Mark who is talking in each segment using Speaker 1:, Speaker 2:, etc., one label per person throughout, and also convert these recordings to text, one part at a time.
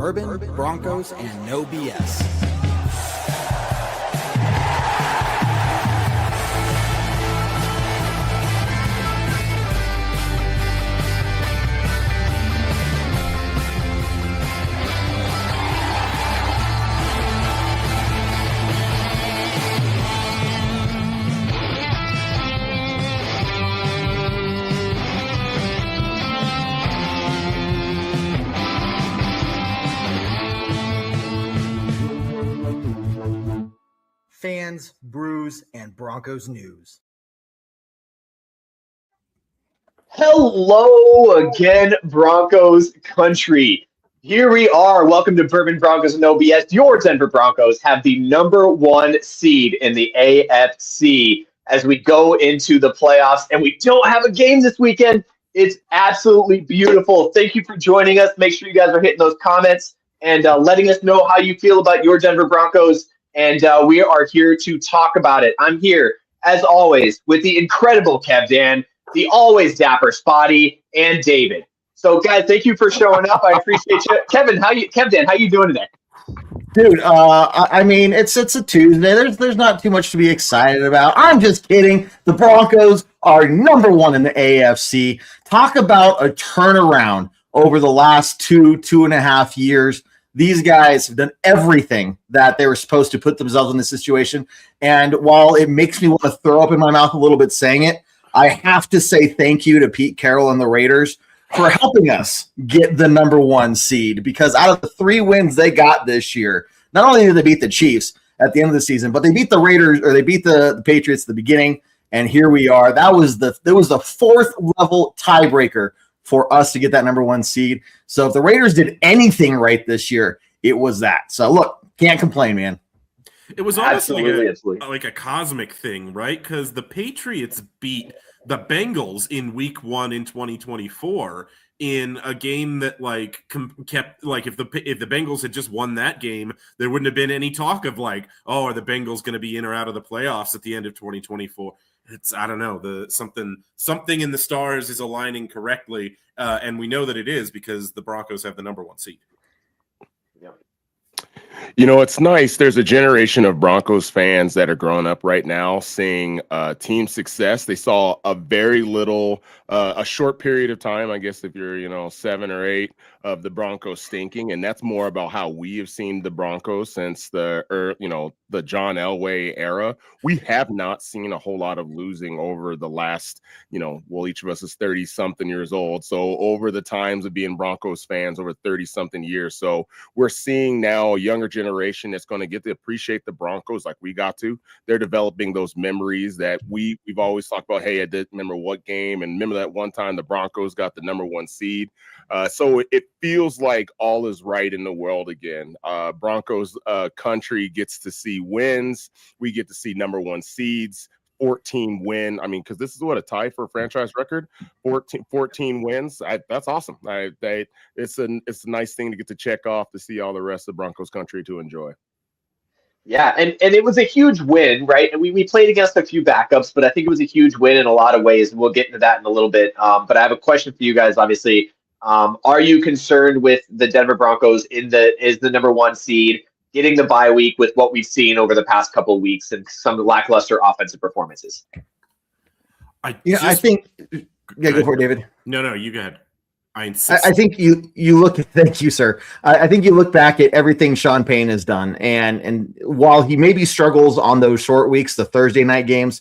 Speaker 1: Bourbon, Broncos, and No BS. Fans, brews, and Broncos news.
Speaker 2: Hello again, Broncos Country. Here we are. Welcome to Bourbon Broncos And No B.S. Your Denver Broncos have the #1 seed in the AFC as we go into the playoffs, and we don't have a game this weekend. It's absolutely beautiful. Thank you for joining us. Make sure you guys are hitting those comments and letting us know how you feel about your Denver Broncos. And we are here to talk about it. I'm here, as always, with the incredible KEVDAN, the always dapper Spotty, and David. So, guys, thank you for showing up. I appreciate you. KEVDAN, how you doing today?
Speaker 3: Dude, I mean, it's a Tuesday. There's not too much to be excited about. I'm just kidding. The Broncos are #1 in the AFC. Talk about a turnaround over the last two and a half years. These guys have done everything that they were supposed to put themselves in this situation. And while it makes me want to throw up in my mouth a little bit saying it, I have to say thank you to Pete Carroll and the Raiders for helping us get the #1 seed, because out of the 3 wins they got this year, not only did they beat the Chiefs at the end of the season, but they beat the Raiders, or they beat the Patriots at the beginning. And here we are. There was the 4th level tiebreaker for us to get that #1 seed. So if the Raiders did anything right this year, it was that. So look, can't complain, man.
Speaker 4: It was almost like a cosmic thing, right? Because the Patriots beat the Bengals in week 1 in 2024 in a game that kept if the Bengals had just won that game, there wouldn't have been any talk of are the Bengals going to be in or out of the playoffs at the end of 2024. It's, I don't know, something in the stars is aligning correctly, and we know that it is because the Broncos have the #1 seed.
Speaker 2: Yeah.
Speaker 5: You know, it's nice. There's a generation of Broncos fans that are growing up right now seeing team success. They saw a very little, a short period of time, I guess, if you're, 7 or 8 of the Broncos stinking. And that's more about how we have seen the Broncos since the John Elway era. We have not seen a whole lot of losing over the last, each of us is 30-something years old. So over the times of being Broncos fans over 30-something years. So we're seeing now a younger generation that's going to get to appreciate the Broncos like we got to. They're developing those memories that we've always talked about. Hey, I did remember what game, and remember that one time the Broncos got the #1 seed. So it feels like all is right in the world again. Broncos country gets to see wins. We get to see #1 seeds. 14 win. I mean, because this is a tie for a franchise record. 14 wins. That's awesome. It's a nice thing to get to check off to see all the rest of Broncos country to enjoy.
Speaker 2: Yeah, and it was a huge win, right? And we played against a few backups, but I think it was a huge win in a lot of ways. And we'll get into that in a little bit. But I have a question for you guys, obviously. Are you concerned with the Denver Broncos is the #1 seed, getting the bye week with what we've seen over the past couple of weeks and some lackluster offensive performances?
Speaker 3: I think. Yeah, go for it, David.
Speaker 4: No, you go ahead. I insist.
Speaker 3: I think you look. Thank you, sir. I think you look back at everything Sean Payne has done, and while he maybe struggles on those short weeks, the Thursday night games,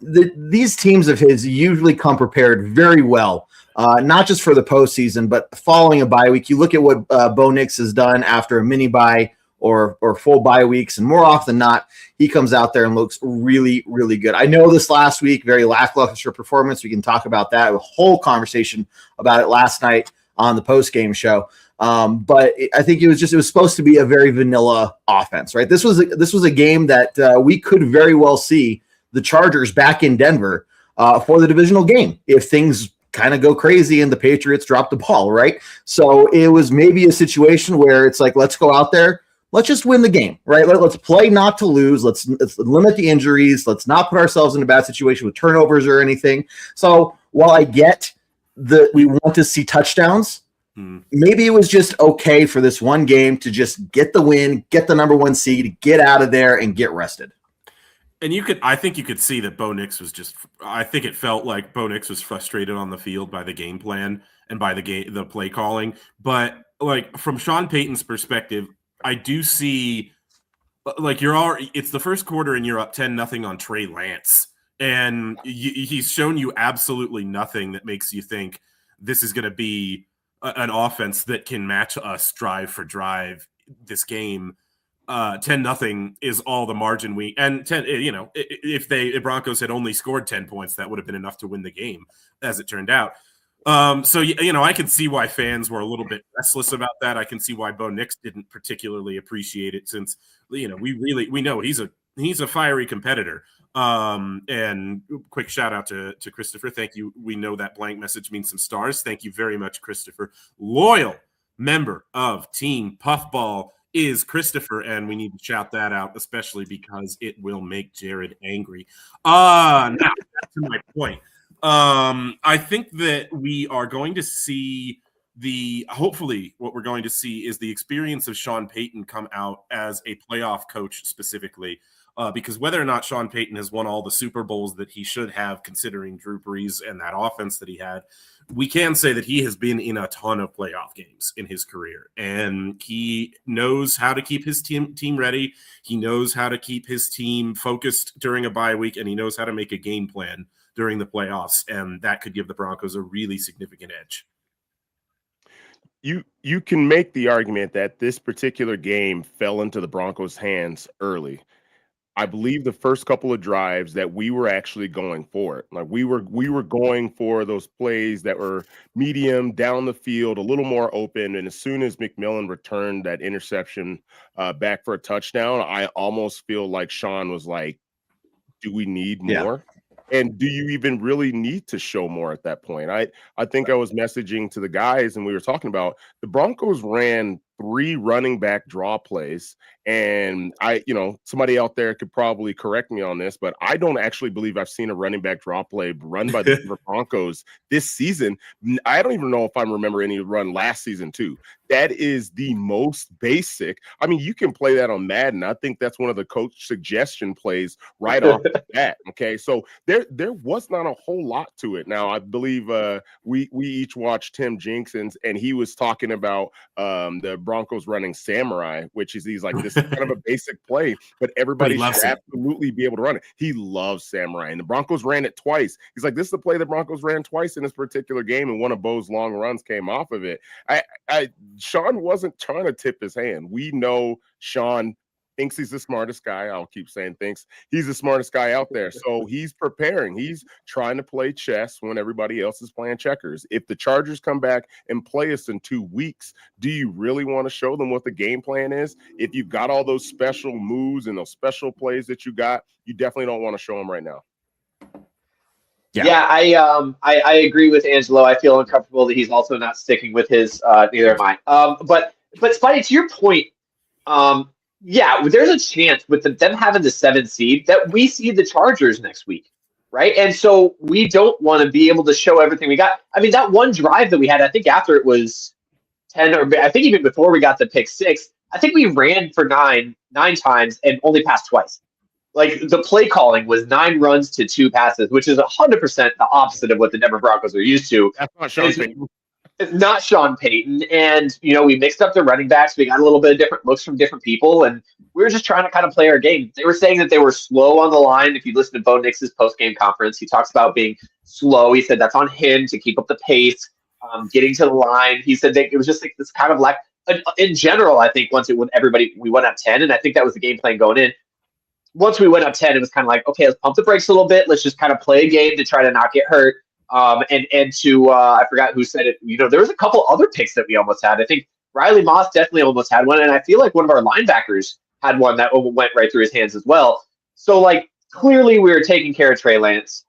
Speaker 3: these teams of his usually come prepared very well. Not just for the postseason, but following a bye week. You look at what Bo Nix has done after a mini bye or full bye weeks, and more often than not, he comes out there and looks really, really good. I know this last week, very lackluster performance. We can talk about that. A whole conversation about it last night on the post-game show. But I think it was supposed to be a very vanilla offense, right? This was a game that we could very well see the Chargers back in Denver for the divisional game if things kind of go crazy and the Patriots drop the ball, right? So it was maybe a situation where it's like, let's go out there, let's just win the game, right? Let's play not to lose. Let's limit the injuries. Let's not put ourselves in a bad situation with turnovers or anything. So while I get that we want to see touchdowns, Maybe it was just okay for this one game to just get the win, get the number 1 seed, get out of there, and get rested.
Speaker 4: And I think you could see that Bo Nix was I think it felt like Bo Nix was frustrated on the field by the game plan and by the play calling. But like from Sean Payton's perspective, I do see like it's the first quarter and you're up 10-0 on Trey Lance. And he's shown you absolutely nothing that makes you think this is going to be an offense that can match us drive for drive this game. 10-0 is all the margin and 10, if the Broncos had only scored 10 points, that would have been enough to win the game, as it turned out. So I can see why fans were a little bit restless about that. I can see why Bo Nix didn't particularly appreciate it, since we know he's a fiery competitor. And quick shout out to Christopher. Thank you. We know that blank message means some stars. Thank you very much, Christopher. Loyal member of Team Puffball is Christopher, and we need to shout that out, especially because it will make Jared angry. Now back to my point. I think that we are going to see hopefully what we're going to see is the experience of Sean Payton come out as a playoff coach specifically. Because whether or not Sean Payton has won all the Super Bowls that he should have, considering Drew Brees and that offense that he had, we can say that he has been in a ton of playoff games in his career. And he knows how to keep his team ready. He knows how to keep his team focused during a bye week, and he knows how to make a game plan during the playoffs. And that could give the Broncos a really significant edge.
Speaker 5: You can make the argument that this particular game fell into the Broncos' hands early. I believe the first couple of drives that we were actually going for it. Like we were going for those plays that were medium down the field, a little more open. And as soon as McMillan returned that interception back for a touchdown, I almost feel like Sean was like, do we need more? And do you even really need to show more at that point? I think I was messaging to the guys, and we were talking about the Broncos ran 3 running back draw plays. And somebody out there could probably correct me on this, but I don't actually believe I've seen a running back draw play run by the Denver Broncos this season. I don't even know if I remember any run last season too. That is the most basic. I mean, you can play that on Madden. I think that's one of the coach suggestion plays right off the bat. Okay. So there was not a whole lot to it. Now, I believe we each watched Tim Jenkson's, and he was talking about the Broncos running Samurai, which is he's like, this is kind of a basic play, but everybody should absolutely be able to run it. He loves Samurai, and the Broncos ran it twice. He's like, this is the play the Broncos ran twice in this particular game, and one of Bo's long runs came off of it. Sean wasn't trying to tip his hand. We know Sean thinks he's the smartest guy. I'll keep saying thinks. He's the smartest guy out there. So he's preparing. He's trying to play chess when everybody else is playing checkers. If the Chargers come back and play us in 2 weeks, do you really want to show them what the game plan is? If you've got all those special moves and those special plays that you got, you definitely don't want to show them right now.
Speaker 2: Yeah, I agree with Angelo. I feel uncomfortable that he's also not sticking with his. Neither am I. But Spidey, to your point, there's a chance with them having the 7th seed that we see the Chargers next week, right? And so we don't want to be able to show everything we got. I mean, that one drive that we had, I think after it was 10, or I think even before we got the pick 6, I think we ran for nine times and only passed twice. Like, the play calling was 9 runs to 2 passes, which is 100% the opposite of what the Denver Broncos are used to.
Speaker 5: That's not Sean Payton.
Speaker 2: It's not Sean Payton. And, we mixed up the running backs. We got a little bit of different looks from different people, and we were just trying to kind of play our game. They were saying that they were slow on the line. If you listen to Bo Nix's post-game conference, he talks about being slow. He said that's on him to keep up the pace, getting to the line. He said that it was just like this kind of like, in general, I think we went up 10, and I think that was the game plan going in. Once we went up 10, it was kind of like, okay, let's pump the brakes a little bit. Let's just kind of play a game to try to not get hurt. I forgot who said it. There was a couple other picks that we almost had. I think Riley Moss definitely almost had one, and I feel like one of our linebackers had one that went right through his hands as well. So, like, clearly we were taking care of Trey Lance.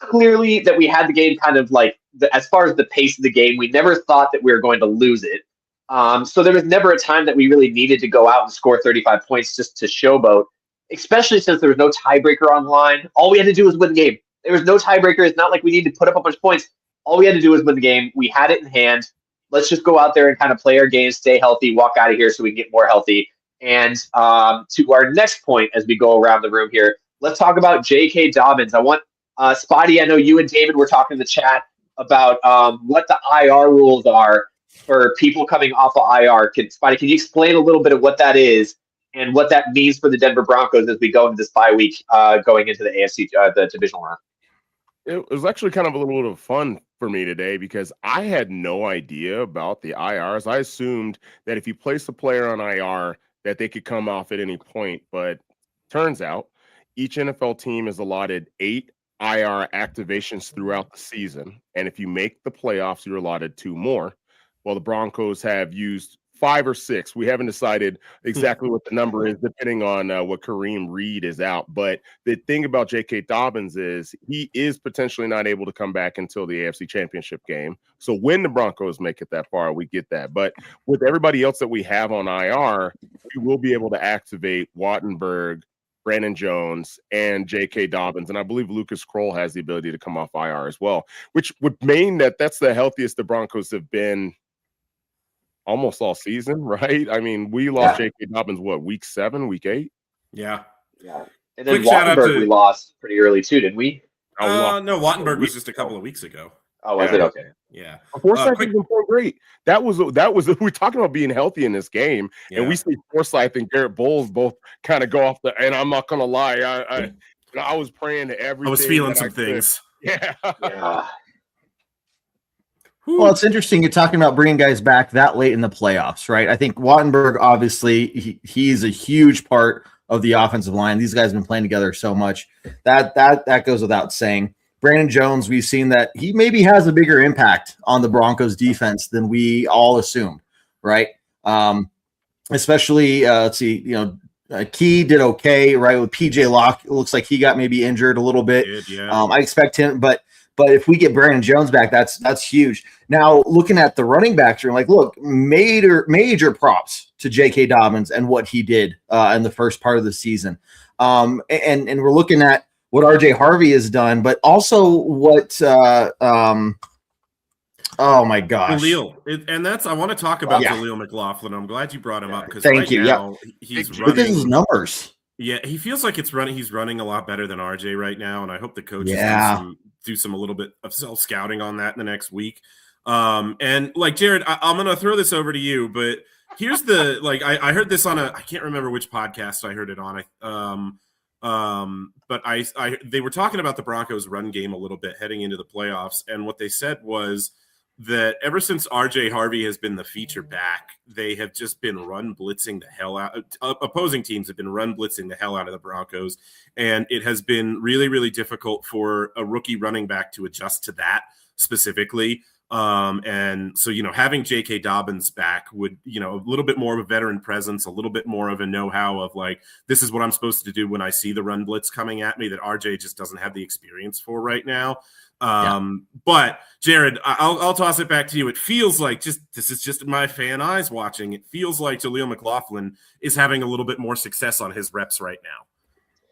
Speaker 2: Clearly that we had the game kind of like, as far as the pace of the game, we never thought that we were going to lose it. So there was never a time that we really needed to go out and score 35 points just to showboat, especially since there was no tiebreaker on the line. All we had to do was win the game. There was no tiebreaker. It's not like we needed to put up a bunch of points. All we had to do was win the game. We had it in hand. let's just go out there and kind of play our game, stay healthy, walk out of here so we can get more healthy. And to our next point as we go around the room here, let's talk about J.K. Dobbins. I want Spotty, I know you and David were talking in the chat about what the IR rules are for people coming off of IR. Spotty, can you explain a little bit of what that is and what that means for the Denver Broncos as we go into this bye week going into the AFC, the divisional round?
Speaker 5: It was actually kind of a little bit of fun for me today because I had no idea about the IRs. I assumed that if you place a player on IR that they could come off at any point, but turns out each NFL team is allotted 8 IR activations throughout the season. And if you make the playoffs, you're allotted 2 more. Well, the Broncos have used 5 or 6. We haven't decided exactly what the number is, depending on what Kareem Reed is out. But the thing about J.K. Dobbins is he is potentially not able to come back until the AFC Championship game. So when the Broncos make it that far, we get that. But with everybody else that we have on IR, we will be able to activate Wattenberg, Brandon Jones, and J.K. Dobbins. And I believe Lucas Kroll has the ability to come off IR as well, which would mean that that's the healthiest the Broncos have been almost all season, right? I mean, we lost J.K. Dobbins, week 7, week 8?
Speaker 4: Yeah.
Speaker 2: And then Wattenberg we lost pretty early too, didn't we?
Speaker 4: No, Wattenberg was just a couple of weeks ago.
Speaker 2: Oh, was it? Okay.
Speaker 4: Yeah.
Speaker 5: Forsythe has been playing great. That was we're talking about being healthy in this game, and we see Forsythe and Garrett Bowles both kind of go off the. And I'm not gonna lie, I was praying to everything.
Speaker 4: I was feeling some things.
Speaker 5: Yeah.
Speaker 3: Well, it's interesting you're talking about bringing guys back that late in the playoffs, right? I think Wattenberg, obviously, he's a huge part of the offensive line. These guys have been playing together so much. That goes without saying. Brandon Jones, we've seen that he maybe has a bigger impact on the Broncos defense than we all assumed, right? Especially, let's see, Key did okay, right? With PJ Locke, it looks like he got maybe injured a little bit. I expect him, but if we get Brandon Jones back, that's huge. Now, looking at the running backs, you're like, look, major props to J.K. Dobbins and what he did in the first part of the season. And we're looking at what R.J. Harvey has done, but also what oh my gosh.
Speaker 4: Khalil. I want to talk about Khalil McLaughlin. I'm glad you brought him up because now he's running.
Speaker 3: Look at his numbers.
Speaker 4: Yeah, he feels like he's running a lot better than RJ right now, and I hope the coaches do a little bit of self-scouting on that in the next week. And like Jared, I'm gonna throw this over to you, but here's the I heard this on I can't remember which podcast I heard it on. But they were talking about the Broncos run game a little bit heading into the playoffs, and what they said was that ever since RJ Harvey has been the feature back, they have just been run blitzing the hell out. Opposing teams have been run blitzing the hell out of the Broncos, and it has been really, really difficult for a rookie running back to adjust to that specifically. And so, having J.K. Dobbins back would, a little bit more of a veteran presence, a little bit more of a know-how of this is what I'm supposed to do when I see the run blitz coming at me that RJ just doesn't have the experience for right now. But Jared, I'll toss it back to you. It feels like this is just my fan eyes watching. It feels like Jaleel McLaughlin is having a little bit more success on his reps right now.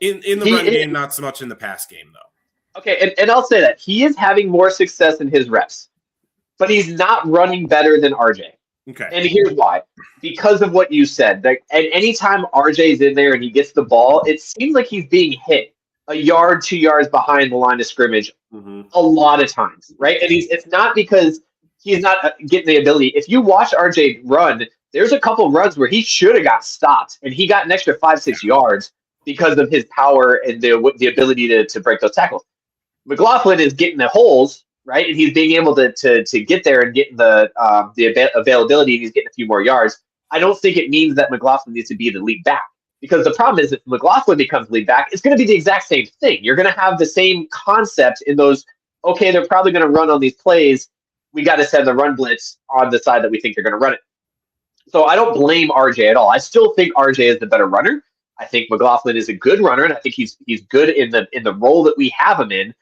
Speaker 4: In the run game, not so much in the pass game, though.
Speaker 2: Okay, and I'll say that he is having more success in his reps, but he's not running better than RJ.
Speaker 4: Okay.
Speaker 2: And here's why. Because of what you said. And anytime RJ's in there and he gets the ball, it seems like he's being hit a yard, 2 yards behind the line of scrimmage a lot of times, right? And it's not because he's not getting the ability. If you watch RJ run, there's a couple of runs where he should have got stopped, and he got an extra 5-6 yards because of his power and the ability to break those tackles. McLaughlin is getting the holes, right? And he's being able to get there and getting the availability, and he's getting a few more yards. I don't think it means that McLaughlin needs to be the lead back. Because the problem is if McLaughlin becomes lead back, it's going to be the exact same thing. You're going to have the same concept in those, okay, they're probably going to run on these plays. We got to send the run blitz on the side that we think they're going to run it. So I don't blame RJ at all. I still think RJ is the better runner. I think McLaughlin is a good runner, and I think he's good in the role that we have him in,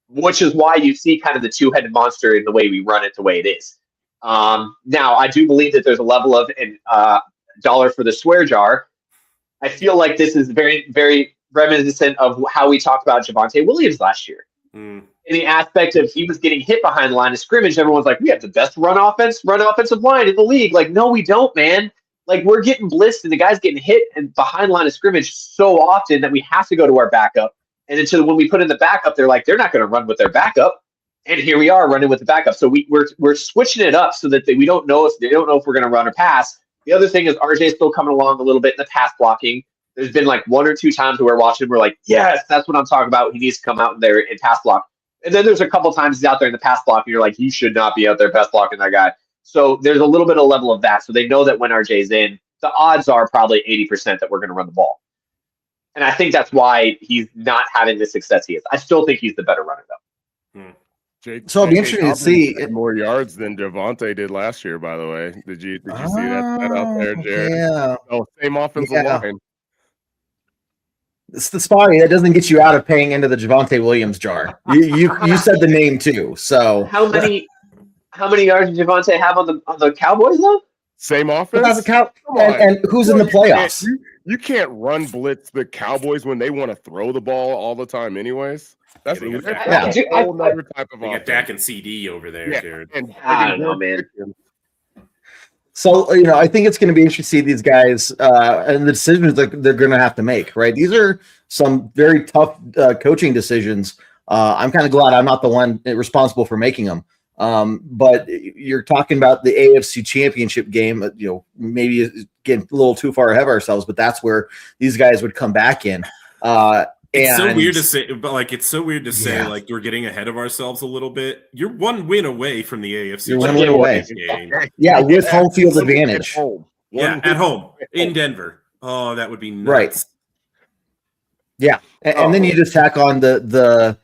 Speaker 2: which is why you see kind of the two-headed monster in the way we run it the way it is. Now, I do believe that there's a level of dollar for the swear jar. I feel like this is very, very reminiscent of how we talked about Javonte Williams last year. in the aspect of he was getting hit behind the line of scrimmage. Everyone's like, we have the best run offensive line in the league. Like, no, we don't, man. Like, we're getting blitzed and the guy's getting hit and behind line of scrimmage so often that we have to go to our backup. And until when we put in the backup, they're like, they're not going to run with their backup. And here we are running with the backup. So we're switching it up so that we don't know if we're going to run or pass. The other thing is RJ's still coming along a little bit in the pass blocking. There's been like one or two times where we're watching, we're like, yes, that's what I'm talking about. He needs to come out in there and pass block. And then there's a couple times he's out there in the pass block, and you're like, you should not be out there pass blocking that guy. So there's a little bit of level of that. So they know that when RJ's in, the odds are probably 80% that we're going to run the ball. And I think that's why he's not having the success he is. I still think he's the better runner, though.
Speaker 3: So it'll be interesting to see
Speaker 5: more yards than Javonte did last year. By the way, did you see that out there, Jared?
Speaker 3: Yeah.
Speaker 5: Oh, same offensive line.
Speaker 3: It's the spotty that doesn't get you out of paying into the Javonte Williams jar. You said the name too. So
Speaker 2: how many yards did Javonte have on the Cowboys though?
Speaker 5: Same offense.
Speaker 3: And who's in the playoffs?
Speaker 5: You can't run blitz the Cowboys when they want to throw the ball all the time, anyways. That's a whole other type of offense.
Speaker 4: They got Dak and CD over there, Jared.
Speaker 2: I don't know, man.
Speaker 3: So, I think it's going to be interesting to see these guys and the decisions that they're going to have to make, right? These are some very tough coaching decisions. I'm kind of glad I'm not the one responsible for making them. But you're talking about the AFC Championship game, maybe getting a little too far ahead of ourselves, but that's where these guys would come back in.
Speaker 4: It's so weird to say, but like we're getting ahead of ourselves a little bit. You're one win away from the AFC.
Speaker 3: You're 1 win away.
Speaker 4: Game.
Speaker 3: Yeah, with home field advantage.
Speaker 4: At home in Denver. Oh, that would be nuts.
Speaker 3: Right. Yeah, and then you just tack on the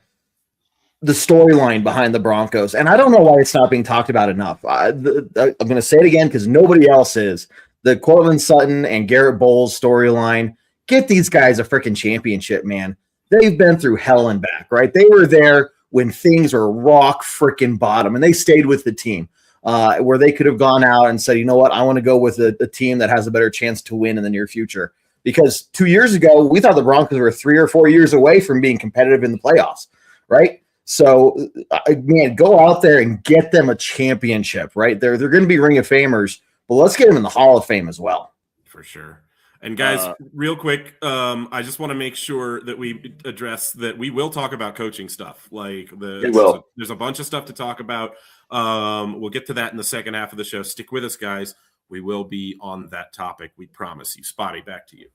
Speaker 3: storyline behind the Broncos, and I don't know why it's not being talked about enough. I'm going to say it again because nobody else is. The Courtland Sutton and Garrett Bowles storyline. Get these guys a freaking championship, man. They've been through hell and back, right? They were there when things were rock freaking bottom, and they stayed with the team where they could have gone out and said, you know what, I want to go with a team that has a better chance to win in the near future. Because 2 years ago, we thought the Broncos were 3 or 4 years away from being competitive in the playoffs, right? So, man, go out there and get them a championship, right? They're going to be Ring of Famers, but let's get them in the Hall of Fame as well.
Speaker 4: For sure. And guys, real quick, I just want to make sure that we address that we will talk about coaching stuff. Like there's a bunch of stuff to talk about. We'll get to that in the second half of the show. Stick with us, guys. We will be on that topic. We promise you. Spotty, back to you.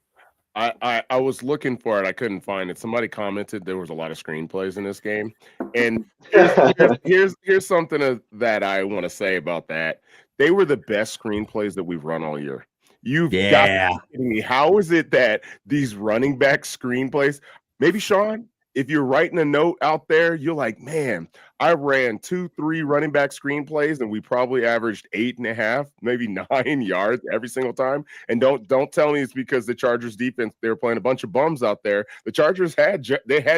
Speaker 5: I was looking for it. I couldn't find it. Somebody commented there was a lot of screenplays in this game. And here's something that I want to say about that. They were the best screenplays that we've run all year. You've got to be kidding me. How is it that these running back screenplays, maybe Sean, if you're writing a note out there, you're like, man, I ran 2-3 running back screenplays and we probably averaged 8.5, maybe 9 yards every single time. And don't tell me it's because the Chargers defense, they were playing a bunch of bums out there. The Chargers had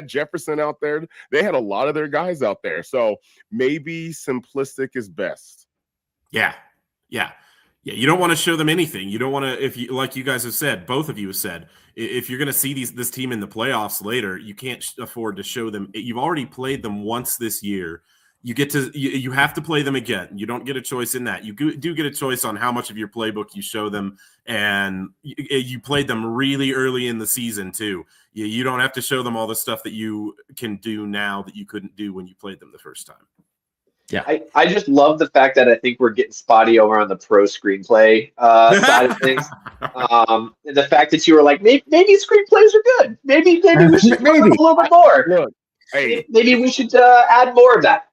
Speaker 5: Jefferson out there. They had a lot of their guys out there. So maybe simplistic is best.
Speaker 4: Yeah. You don't want to show them anything. You don't want to, if you, like you guys have said, both of you have said, if you're going to see this team in the playoffs later, you can't afford to show them. You've already played them once this year. You have to play them again. You don't get a choice in that. You do get a choice on how much of your playbook you show them, and you played them really early in the season too. You don't have to show them all the stuff that you can do now that you couldn't do when you played them the first time.
Speaker 3: Yeah,
Speaker 2: I just love the fact that I think we're getting spotty over on the pro screenplay side of things. And the fact that you were like, maybe screenplays are good. Maybe we should do a little bit more.
Speaker 5: Look, hey,
Speaker 2: maybe we should add more of that.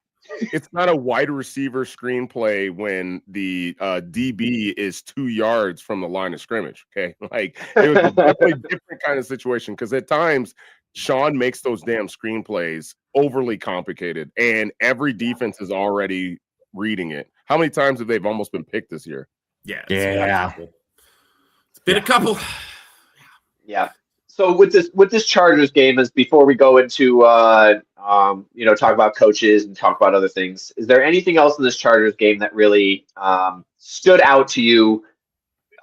Speaker 5: It's not a wide receiver screenplay when the DB is 2 yards from the line of scrimmage. Okay, like it was a definitely different kind of situation because at times Sean makes those damn screenplays overly complicated, and every defense is already reading it. How many times have they almost been picked this year?
Speaker 4: Yeah.
Speaker 3: It's
Speaker 4: been a couple.
Speaker 2: Yeah. So with this Chargers game, is before we go into talk about coaches and talk about other things, is there anything else in this Chargers game that really stood out to you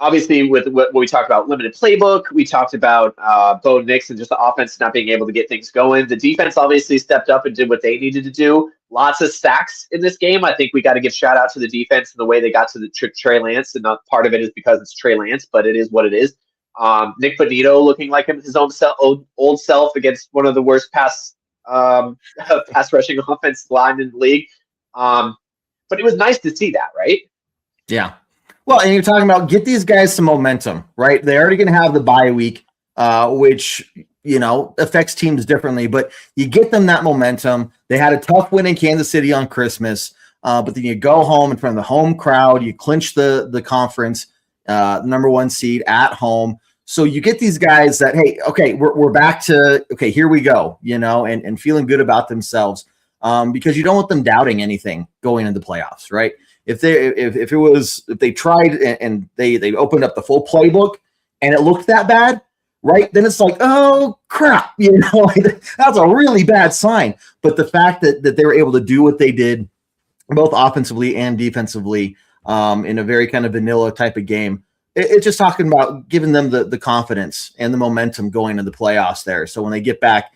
Speaker 2: obviously, with what we talked about, limited playbook, we talked about Bo Nix and just the offense not being able to get things going. The defense obviously stepped up and did what they needed to do. Lots of sacks in this game. I think we got to give shout out to the defense and the way they got to the Trey Lance. And not part of it is because it's Trey Lance, but it is what it is. Nick Bonito looking like his own old self against one of the worst pass rushing offensive line in the league. But it was nice to see that, right?
Speaker 3: Yeah. Well, and you're talking about get these guys some momentum, right? They're already going to have the bye week, which, affects teams differently, but you get them that momentum. They had a tough win in Kansas City on Christmas, but then you go home in front of the home crowd, you clinch the conference, number 1 seed at home. So you get these guys that, hey, okay, we're back to, okay, here we go, and feeling good about themselves, because you don't want them doubting anything going into the playoffs, right? If they tried and they opened up the full playbook and it looked that bad, right? Then it's like, oh crap, that's a really bad sign. But the fact that they were able to do what they did, both offensively and defensively, in a very kind of vanilla type of game, it's just talking about giving them the confidence and the momentum going into the playoffs there. So when they get back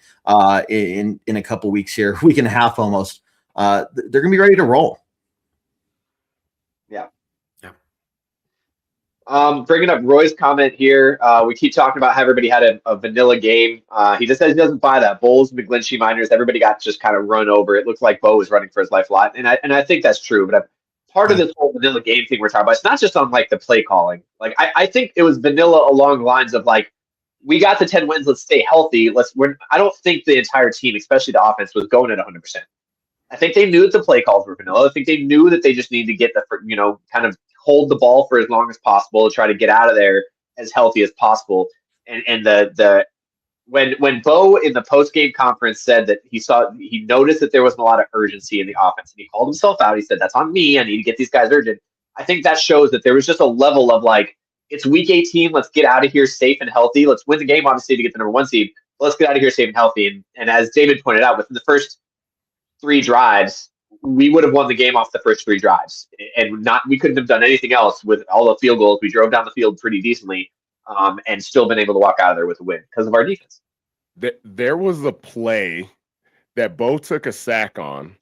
Speaker 3: in a couple weeks here, week and a half almost, they're going to be ready to roll.
Speaker 2: Bringing up Roy's comment here. We keep talking about how everybody had a vanilla game. He just says he doesn't buy that. Bulls, McGlinchey, Miners, everybody got just kind of run over. It looked like Bo was running for his life a lot. And I think that's true. But part of this whole vanilla game thing we're talking about, it's not just on like the play calling. Like I think it was vanilla along the lines of like, we got the 10 wins. Let's stay healthy. I don't think the entire team, especially the offense, was going at 100%. I think they knew that the play calls were vanilla. I think they knew that they just need to get kind of hold the ball for as long as possible to try to get out of there as healthy as possible. And when Bo in the post game conference said that he noticed that there wasn't a lot of urgency in the offense, and he called himself out. He said, "That's on me. I need to get these guys urgent." I think that shows that there was just a level of like, it's week 18. Let's get out of here safe and healthy. Let's win the game, obviously, to get the number 1 seed. Let's get out of here safe and healthy. And as David pointed out, within the first 3 drives, we would have won the game off the first 3 drives, and we couldn't have done anything else with all the field goals. We drove down the field pretty decently, and still been able to walk out of there with a win because of our defense.
Speaker 5: There was a play that Bo took a sack on,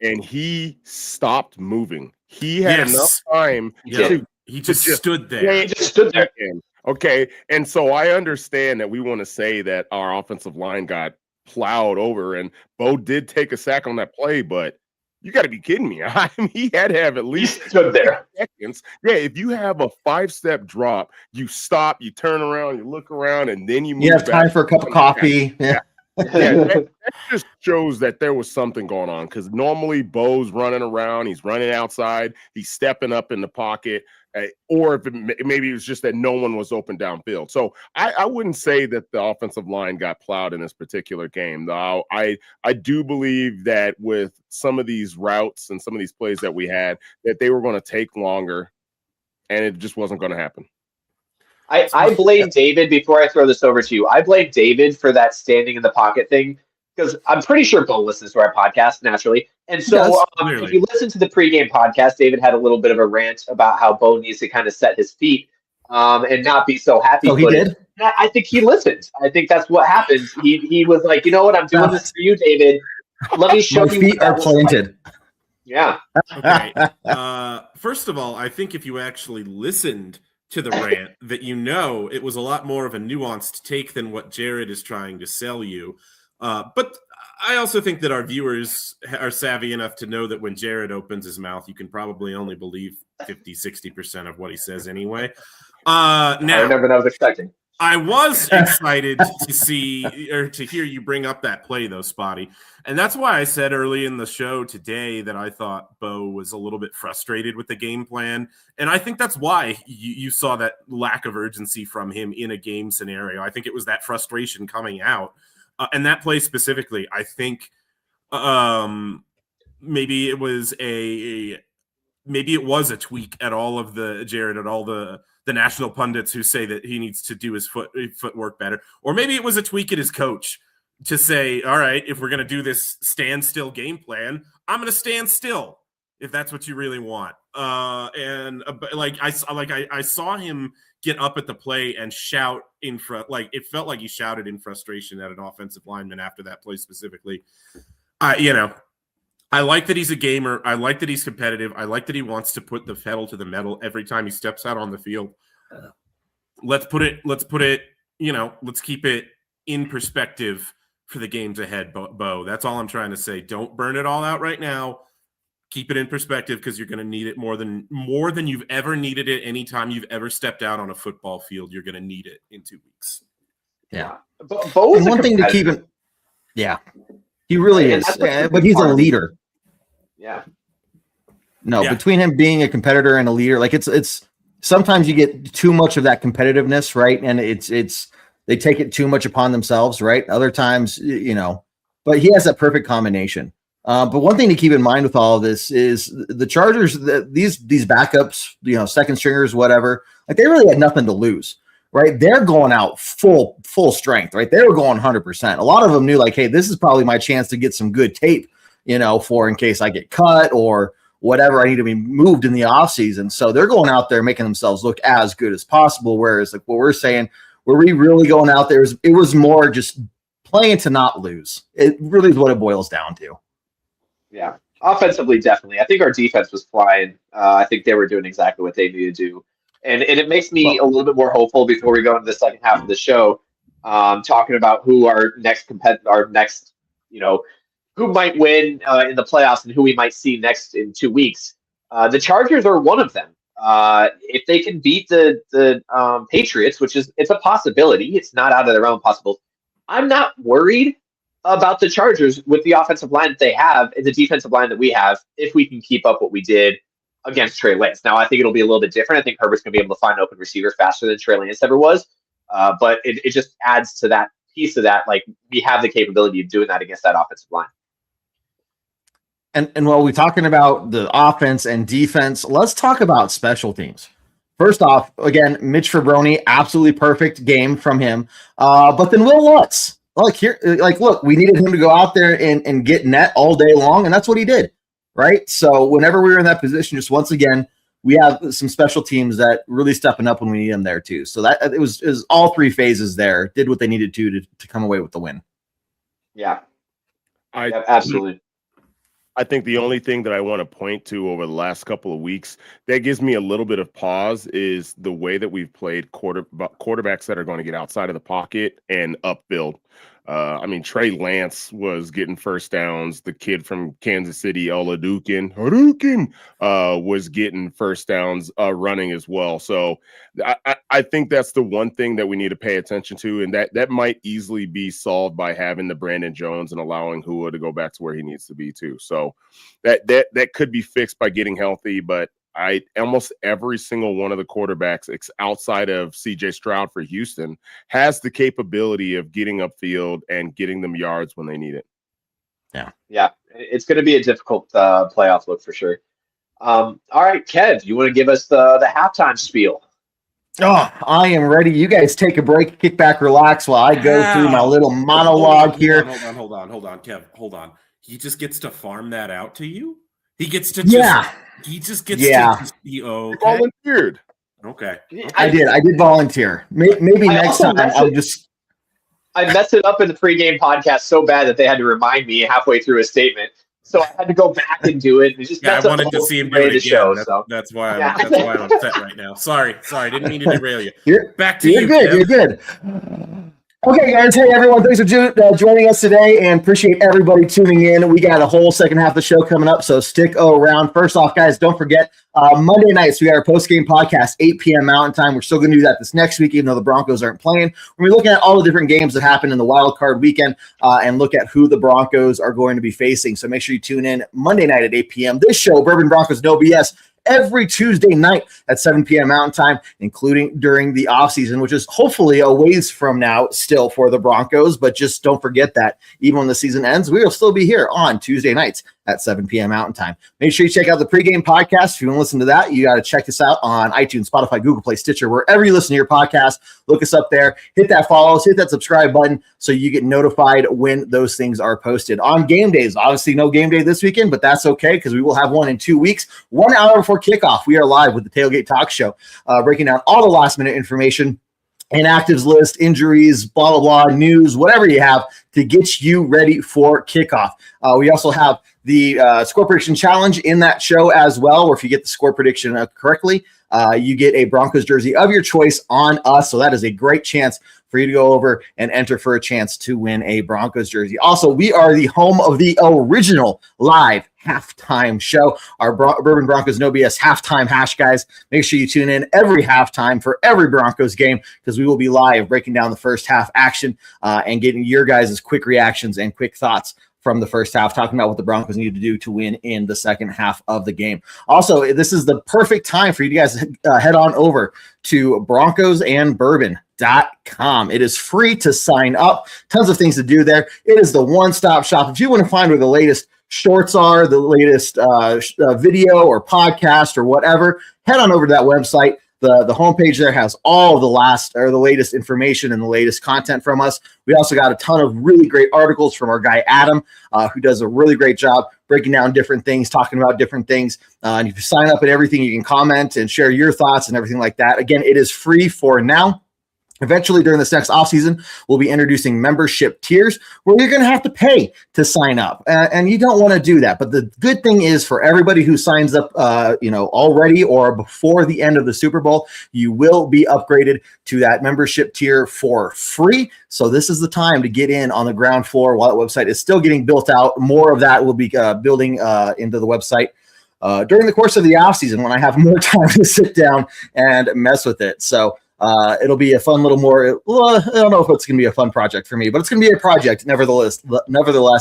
Speaker 5: and he stopped moving. He had enough time.
Speaker 4: He just stood there.
Speaker 2: Yeah, he just stood there.
Speaker 5: Okay, and so I understand that we want to say that our offensive line got plowed over, and Bo did take a sack on that play, but you got to be kidding me. I mean, he had to have at least
Speaker 2: stood there.
Speaker 5: Seconds. Yeah, if you have a 5-step drop, you stop, you turn around, you look around, and then you move.
Speaker 3: You have time for a cup of coffee.
Speaker 5: Yeah. That just shows that there was something going on, because normally Bo's running around, he's running outside, he's stepping up in the pocket, or if maybe it was just that no one was open downfield. So I wouldn't say that the offensive line got plowed in this particular game. Now, I do believe that with some of these routes and some of these plays that we had, that they were going to take longer, and it just wasn't going to happen.
Speaker 2: I blame David, before I throw this over to you, I blame David for that standing in the pocket thing, because I'm pretty sure Bo listens to our podcast naturally. And so if you listen to the pregame podcast, David had a little bit of a rant about how Bo needs to kind of set his feet and not be so happy.
Speaker 3: Oh, he did?
Speaker 2: I think he listened. I think that's what happened. He was like, you know what? I'm doing this for you, David. Let me show you.
Speaker 3: My feet are planted.
Speaker 2: Like. Yeah.
Speaker 4: Okay. First of all, I think if you actually listened to the rant, that it was a lot more of a nuanced take than what Jared is trying to sell you. But I also think that our viewers are savvy enough to know that when Jared opens his mouth, you can probably only believe 50-60% of what he says anyway. Now,
Speaker 2: I never was expecting.
Speaker 4: I was excited to see or to hear you bring up that play, though, Spotty. And that's why I said early in the show today that I thought Bo was a little bit frustrated with the game plan. And I think that's why you saw that lack of urgency from him in a game scenario. I think it was that frustration coming out. And that play specifically, I think maybe it was a tweak at all of the Jared, at all the national pundits who say that he needs to do his footwork better. Or maybe it was a tweak at his coach to say, all right, if we're going to do this standstill game plan, I'm going to stand still. if that's what you really want. I saw him get up at the play and shout in front. Like, it felt like he shouted in frustration at an offensive lineman after that play specifically. I like that he's a gamer. I like that he's competitive. I like that he wants to put the pedal to the metal every time he steps out on the field. Let's keep it in perspective for the games ahead, Bo. That's all I'm trying to say. Don't burn it all out right now. Keep it in perspective, because you're going to need it more than you've ever needed it. Anytime you've ever stepped out on a football field, you're going to need it in 2 weeks.
Speaker 3: Yeah.
Speaker 2: Bo is
Speaker 3: one thing to keep in. Yeah, he really is. But he's a leader.
Speaker 2: Yeah.
Speaker 3: No, between him being a competitor and a leader, like it's sometimes you get too much of that competitiveness, right? And it's they take it too much upon themselves, right? Other times, but he has that perfect combination. But one thing to keep in mind with all of this is the Chargers, these backups, second stringers, whatever, like they really had nothing to lose, right? They're going out full strength, right? They were going 100%. A lot of them knew, like, hey, this is probably my chance to get some good tape, for in case I get cut or whatever, I need to be moved in the offseason. So they're going out there making themselves look as good as possible. Whereas, like what we're saying, were we really going out there? It was more just playing to not lose. It really is what it boils down to.
Speaker 2: Yeah, offensively, definitely. I think our defense was flying. I think they were doing exactly what they needed to do. And it makes me a little bit more hopeful before we go into the second half of the show, talking about who our next who might win in the playoffs and who we might see next in 2 weeks. The Chargers are one of them. If they can beat the Patriots, which it's a possibility, it's not out of the realm of possible. I'm not worried about the Chargers with the offensive line that they have and the defensive line that we have, if we can keep up what we did against Trey Lance. Now, I think it'll be a little bit different. I think Herbert's going to be able to find open receivers faster than Trey Lance ever was. But it just adds to that piece of that. Like, we have the capability of doing that against that offensive line.
Speaker 3: And while we're talking about the offense and defense, let's talk about special teams. First off, again, Mitch Fabroni, absolutely perfect game from him. But then Will Lutz. Look, we needed him to go out there and get net all day long, and that's what he did, right? So whenever we were in that position, just once again, we have some special teams that really stepping up when we need them there too. So that it was all three phases there, did what they needed to come away with the win.
Speaker 2: Yeah, absolutely.
Speaker 5: I think the only thing that I want to point to over the last couple of weeks that gives me a little bit of pause is the way that we've played quarterbacks that are going to get outside of the pocket and upfield. Trey Lance was getting first downs. The kid from Kansas City, 𝐂𝐤𝐤𝐤, was getting first downs running as well. So I think that's the one thing that we need to pay attention to, and that might easily be solved by having the Brandon Jones and allowing Hua to go back to where he needs to be too. So that could be fixed by getting healthy, but almost every single one of the quarterbacks outside of CJ Stroud for Houston has the capability of getting upfield and getting them yards when they need it.
Speaker 2: Yeah. It's going to be a difficult playoff look for sure. All right, Kev, you want to give us the halftime spiel?
Speaker 3: Oh, I am ready. You guys take a break, kick back, relax while I go through my little monologue here.
Speaker 4: Hold on, Kev. Hold on. He just gets to farm that out to you? He gets to He just gets to be okay.
Speaker 5: Volunteered.
Speaker 4: Okay.
Speaker 3: I did volunteer. Maybe next time I'll just.
Speaker 2: I messed it up in the pregame podcast so bad that they had to remind me halfway through a statement. So I had to go back and do it.
Speaker 4: I wanted to see him do it again. Show, that's why I'm upset right now. Sorry. Didn't mean to derail you. Back to you.
Speaker 3: You're good. Okay, guys. Hey, everyone. Thanks for joining us today, and appreciate everybody tuning in. We got a whole second half of the show coming up, so stick around. First off, guys, don't forget, Monday nights, we got our post-game podcast, 8 p.m. Mountain Time. We're still going to do that this next week, even though the Broncos aren't playing. We're looking at all the different games that happen in the wild card weekend and look at who the Broncos are going to be facing. So make sure you tune in Monday night at 8 p.m. This show, Bourbon Broncos No BS, every Tuesday night at 7 p.m. Mountain Time, including during the offseason, which is hopefully a ways from now still for the Broncos. But just don't forget that even when the season ends, we will still be here on Tuesday nights at 7 p.m. Mountain Time. Make sure you check out the pregame podcast. If you want to listen to that, you got to check us out on iTunes, Spotify, Google Play, Stitcher, wherever you listen to your podcast. Look us up there. Hit that follow, hit that subscribe button so you get notified when those things are posted. On game days, obviously no game day this weekend, but that's okay because we will have one in 2 weeks. 1 hour before kickoff, we are live with the Tailgate Talk Show, breaking down all the last-minute information, inactives list, injuries, blah, blah, blah, news, whatever you have to get you ready for kickoff. We also have the score prediction challenge in that show as well, where if you get the score prediction correctly, you get a Broncos jersey of your choice on us. So that is a great chance for you to go over and enter for a chance to win a Broncos jersey. Also, we are the home of the original live halftime show, our Bourbon Broncos No BS halftime hash, guys. Make sure you tune in every halftime for every Broncos game because we will be live breaking down the first half action and getting your guys' quick reactions and quick thoughts from the first half, talking about what the Broncos need to do to win in the second half of the game. Also, this is the perfect time for you guys to head on over to broncosandbourbon.com. It is free to sign up. Tons of things to do there. It is the one-stop shop. If you want to find where the latest shorts are, the latest video or podcast or whatever, head on over to that website. The homepage there has all the latest information and the latest content from us. We also got a ton of really great articles from our guy Adam, who does a really great job breaking down different things, talking about different things. And if you sign up and everything, you can comment and share your thoughts and everything like that. Again, it is free for now. Eventually, during this next offseason, we'll be introducing membership tiers where you're going to have to pay to sign up. And you don't want to do that. But the good thing is for everybody who signs up already or before the end of the Super Bowl, you will be upgraded to that membership tier for free. So this is the time to get in on the ground floor while that website is still getting built out. More of that will be building into the website during the course of the offseason when I have more time to sit down and mess with it. So it'll be a fun little more, I don't know if it's going to be a fun project for me, but it's going to be a project nevertheless,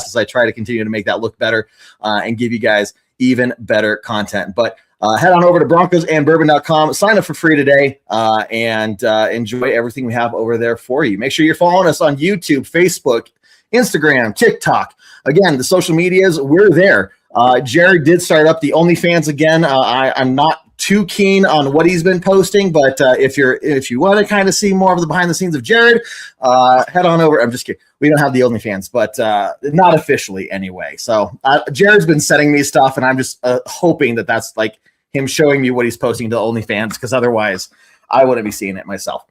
Speaker 3: as I try to continue to make that look better and give you guys even better content. But head on over to broncosandbourbon.com, sign up for free today, and enjoy everything we have over there for you. Make sure you're following us on YouTube, Facebook, Instagram, TikTok. Again, the social medias, we're there. Jared did start up the OnlyFans again. I'm not too keen on what he's been posting, but if you want to kind of see more of the behind the scenes of Jared, head on over. I'm just kidding. We don't have the OnlyFans, but not officially anyway. So Jared's been sending me stuff, and I'm just hoping that that's like him showing me what he's posting to OnlyFans, because otherwise I wouldn't be seeing it myself.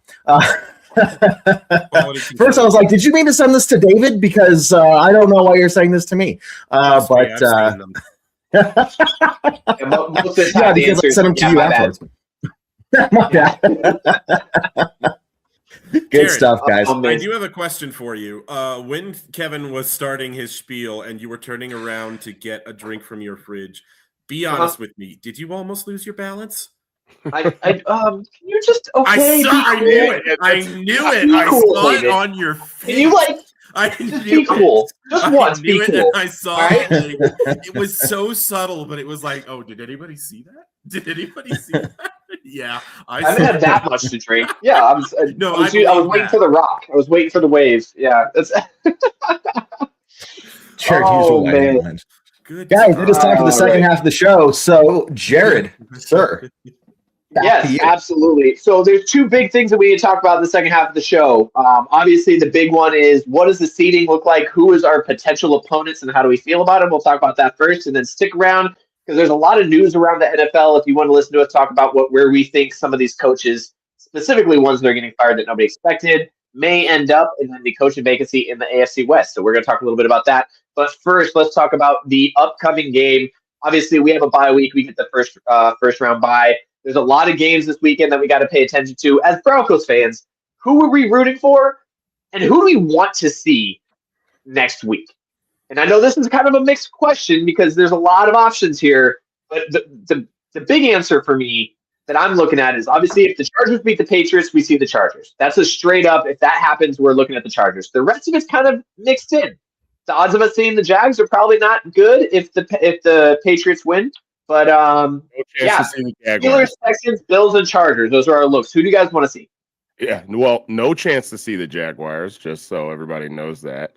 Speaker 3: First, I was like, "Did you mean to send this to David?" Because I don't know why you're saying this to me. Most of the time, because I sent them to you afterwards. My bad. Good
Speaker 4: Jared,
Speaker 3: stuff, guys.
Speaker 4: I do have a question for you. When Kevin was starting his spiel and you were turning around to get a drink from your fridge, be honest with me. Did you almost lose your balance?
Speaker 2: Can you just okay?
Speaker 4: I knew it. I saw it on your face.
Speaker 2: Can you be cool? Just once, be cool.
Speaker 4: I saw it. It was so subtle, but it was like, oh, did anybody see that? Yeah, I
Speaker 2: haven't had that much to drink. Yeah, I was waiting for the rock. I was waiting for the waves. Yeah, that's.
Speaker 3: Man. Good guys, it is time for the second half of the show. So, Jared, sir.
Speaker 2: Yes, absolutely. So there's two big things that we need to talk about in the second half of the show. Obviously, the big one is what does the seeding look like? Who is our potential opponents and how do we feel about them? We'll talk about that first, and then stick around because there's a lot of news around the NFL. If you want to listen to us talk about where we think some of these coaches, specifically ones that are getting fired that nobody expected, may end up, and then the coaching vacancy in the AFC West. So we're going to talk a little bit about that. But first, let's talk about the upcoming game. Obviously, we have a bye week. We get the first round bye. There's a lot of games this weekend that we got to pay attention to. As Broncos fans, who are we rooting for, and who do we want to see next week? And I know this is kind of a mixed question because there's a lot of options here, but the big answer for me that I'm looking at is obviously if the Chargers beat the Patriots, we see the Chargers. That's a straight up, if that happens, we're looking at the Chargers. The rest of it's kind of mixed in. The odds of us seeing the Jags are probably not good if the Patriots win. But Steelers, Texans, Bills, and Chargers. Those are our looks. Who do you guys want to see?
Speaker 5: Yeah, well, no chance to see the Jaguars, just so everybody knows that.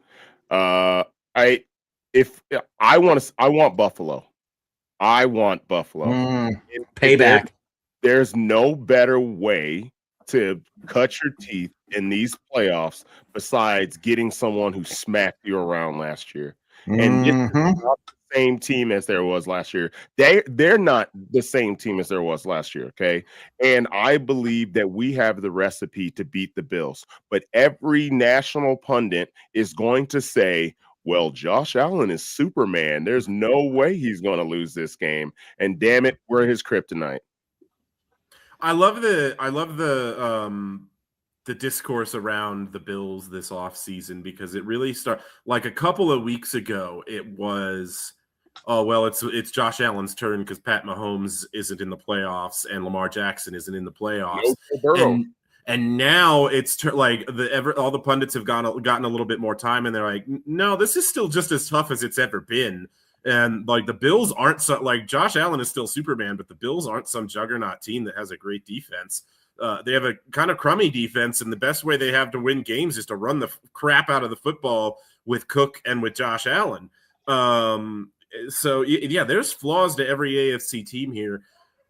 Speaker 5: if I want Buffalo. I want Buffalo.
Speaker 3: Payback.
Speaker 5: There's no better way to cut your teeth in these playoffs besides getting someone who smacked you around last year. And it's not the same team as there was last year. They're not the same team as there was last year, okay? And I believe that we have the recipe to beat the Bills. But every national pundit is going to say, well, Josh Allen is Superman. There's no way he's going to lose this game. And damn it, we're his kryptonite.
Speaker 4: I love the discourse around the Bills this offseason because it really started like a couple of weeks ago. It was, oh, well, it's Josh Allen's turn because Pat Mahomes isn't in the playoffs and Lamar Jackson isn't in the playoffs. And now it's like all the pundits have gotten a little bit more time, and they're like, no, this is still just as tough as it's ever been. And like the Bills aren't like Josh Allen is still Superman, but the Bills aren't some juggernaut team that has a great defense. They have a kind of crummy defense, and the best way they have to win games is to run the crap out of the football with Cook and with Josh Allen. So yeah, there's flaws to every AFC team here.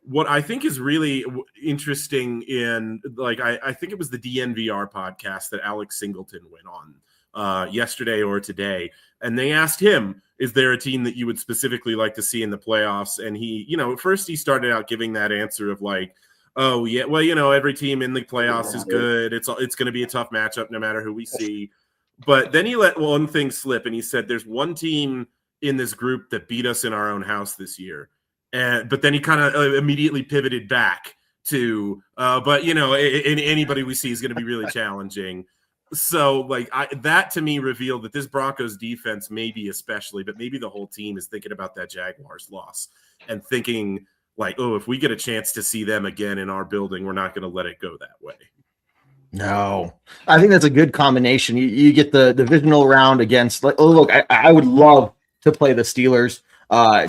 Speaker 4: What I think is really interesting in like I think it was the DNVR podcast that Alex Singleton went on yesterday or today, and they asked him, is there a team that you would specifically like to see in the playoffs? And he, first he started out giving that answer of like, oh yeah, well, every team in the playoffs is good. It's going to be a tough matchup no matter who we see. But then he let one thing slip, and he said, there's one team in this group that beat us in our own house this year. But then he kind of immediately pivoted back to, but anybody we see is going to be really challenging. So like that to me revealed that this Broncos defense, maybe especially, but maybe the whole team is thinking about that Jaguars loss and thinking like, oh, if we get a chance to see them again in our building, we're not going to let it go that way.
Speaker 3: No, I think that's a good combination. You get the divisional round against. Look, I would love to play the Steelers.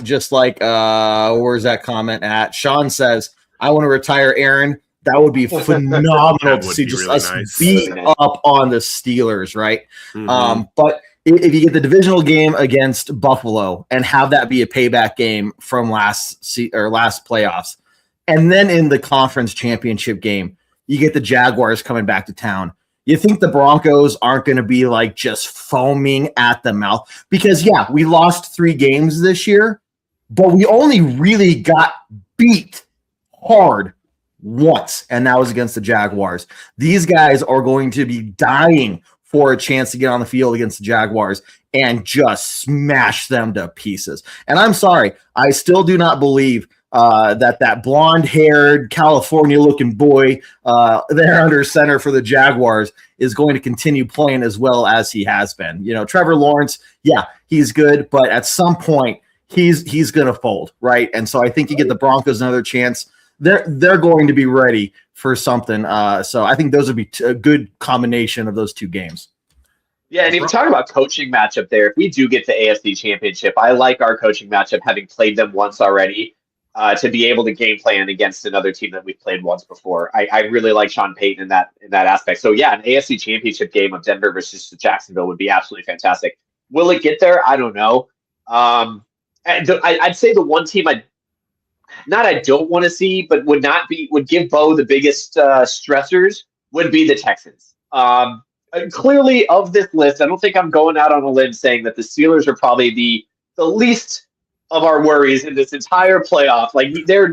Speaker 3: Just like where's that comment at? Sean says, I want to retire Aaron. That would be phenomenal to see just
Speaker 4: really
Speaker 3: us
Speaker 4: nice.
Speaker 3: beat up on the Steelers, right?
Speaker 4: Mm-hmm.
Speaker 3: But if you get the divisional game against Buffalo and have that be a payback game from last playoffs, and then in the conference championship game, you get the Jaguars coming back to town. You think the Broncos aren't going to be like just foaming at the mouth? Because, yeah, we lost 3 games this year, but we only really got beat hard once, and that was against the Jaguars. These guys are going to be dying for a chance to get on the field against the Jaguars and just smash them to pieces. And I'm sorry, I still do not believe that blonde-haired, California-looking boy there under center for the Jaguars is going to continue playing as well as he has been. Trevor Lawrence, yeah, he's good, but at some point he's going to fold, right? And so I think you get the Broncos another chance. They're going to be ready for something. So I think those would be a good combination of those 2 games.
Speaker 2: Yeah, and even talking about coaching matchup there, if we do get the AFC Championship, I like our coaching matchup, having played them once already. To be able to game plan against another team that we've played once before. I really like Sean Payton in that aspect. So yeah, an AFC Championship game of Denver versus Jacksonville would be absolutely fantastic. Will it get there? I don't know. I'd say the one team I don't want to see, but would give Bo the biggest stressors would be the Texans. Clearly of this list, I don't think I'm going out on a limb saying that the Steelers are probably the least of our worries in this entire playoff. Like they're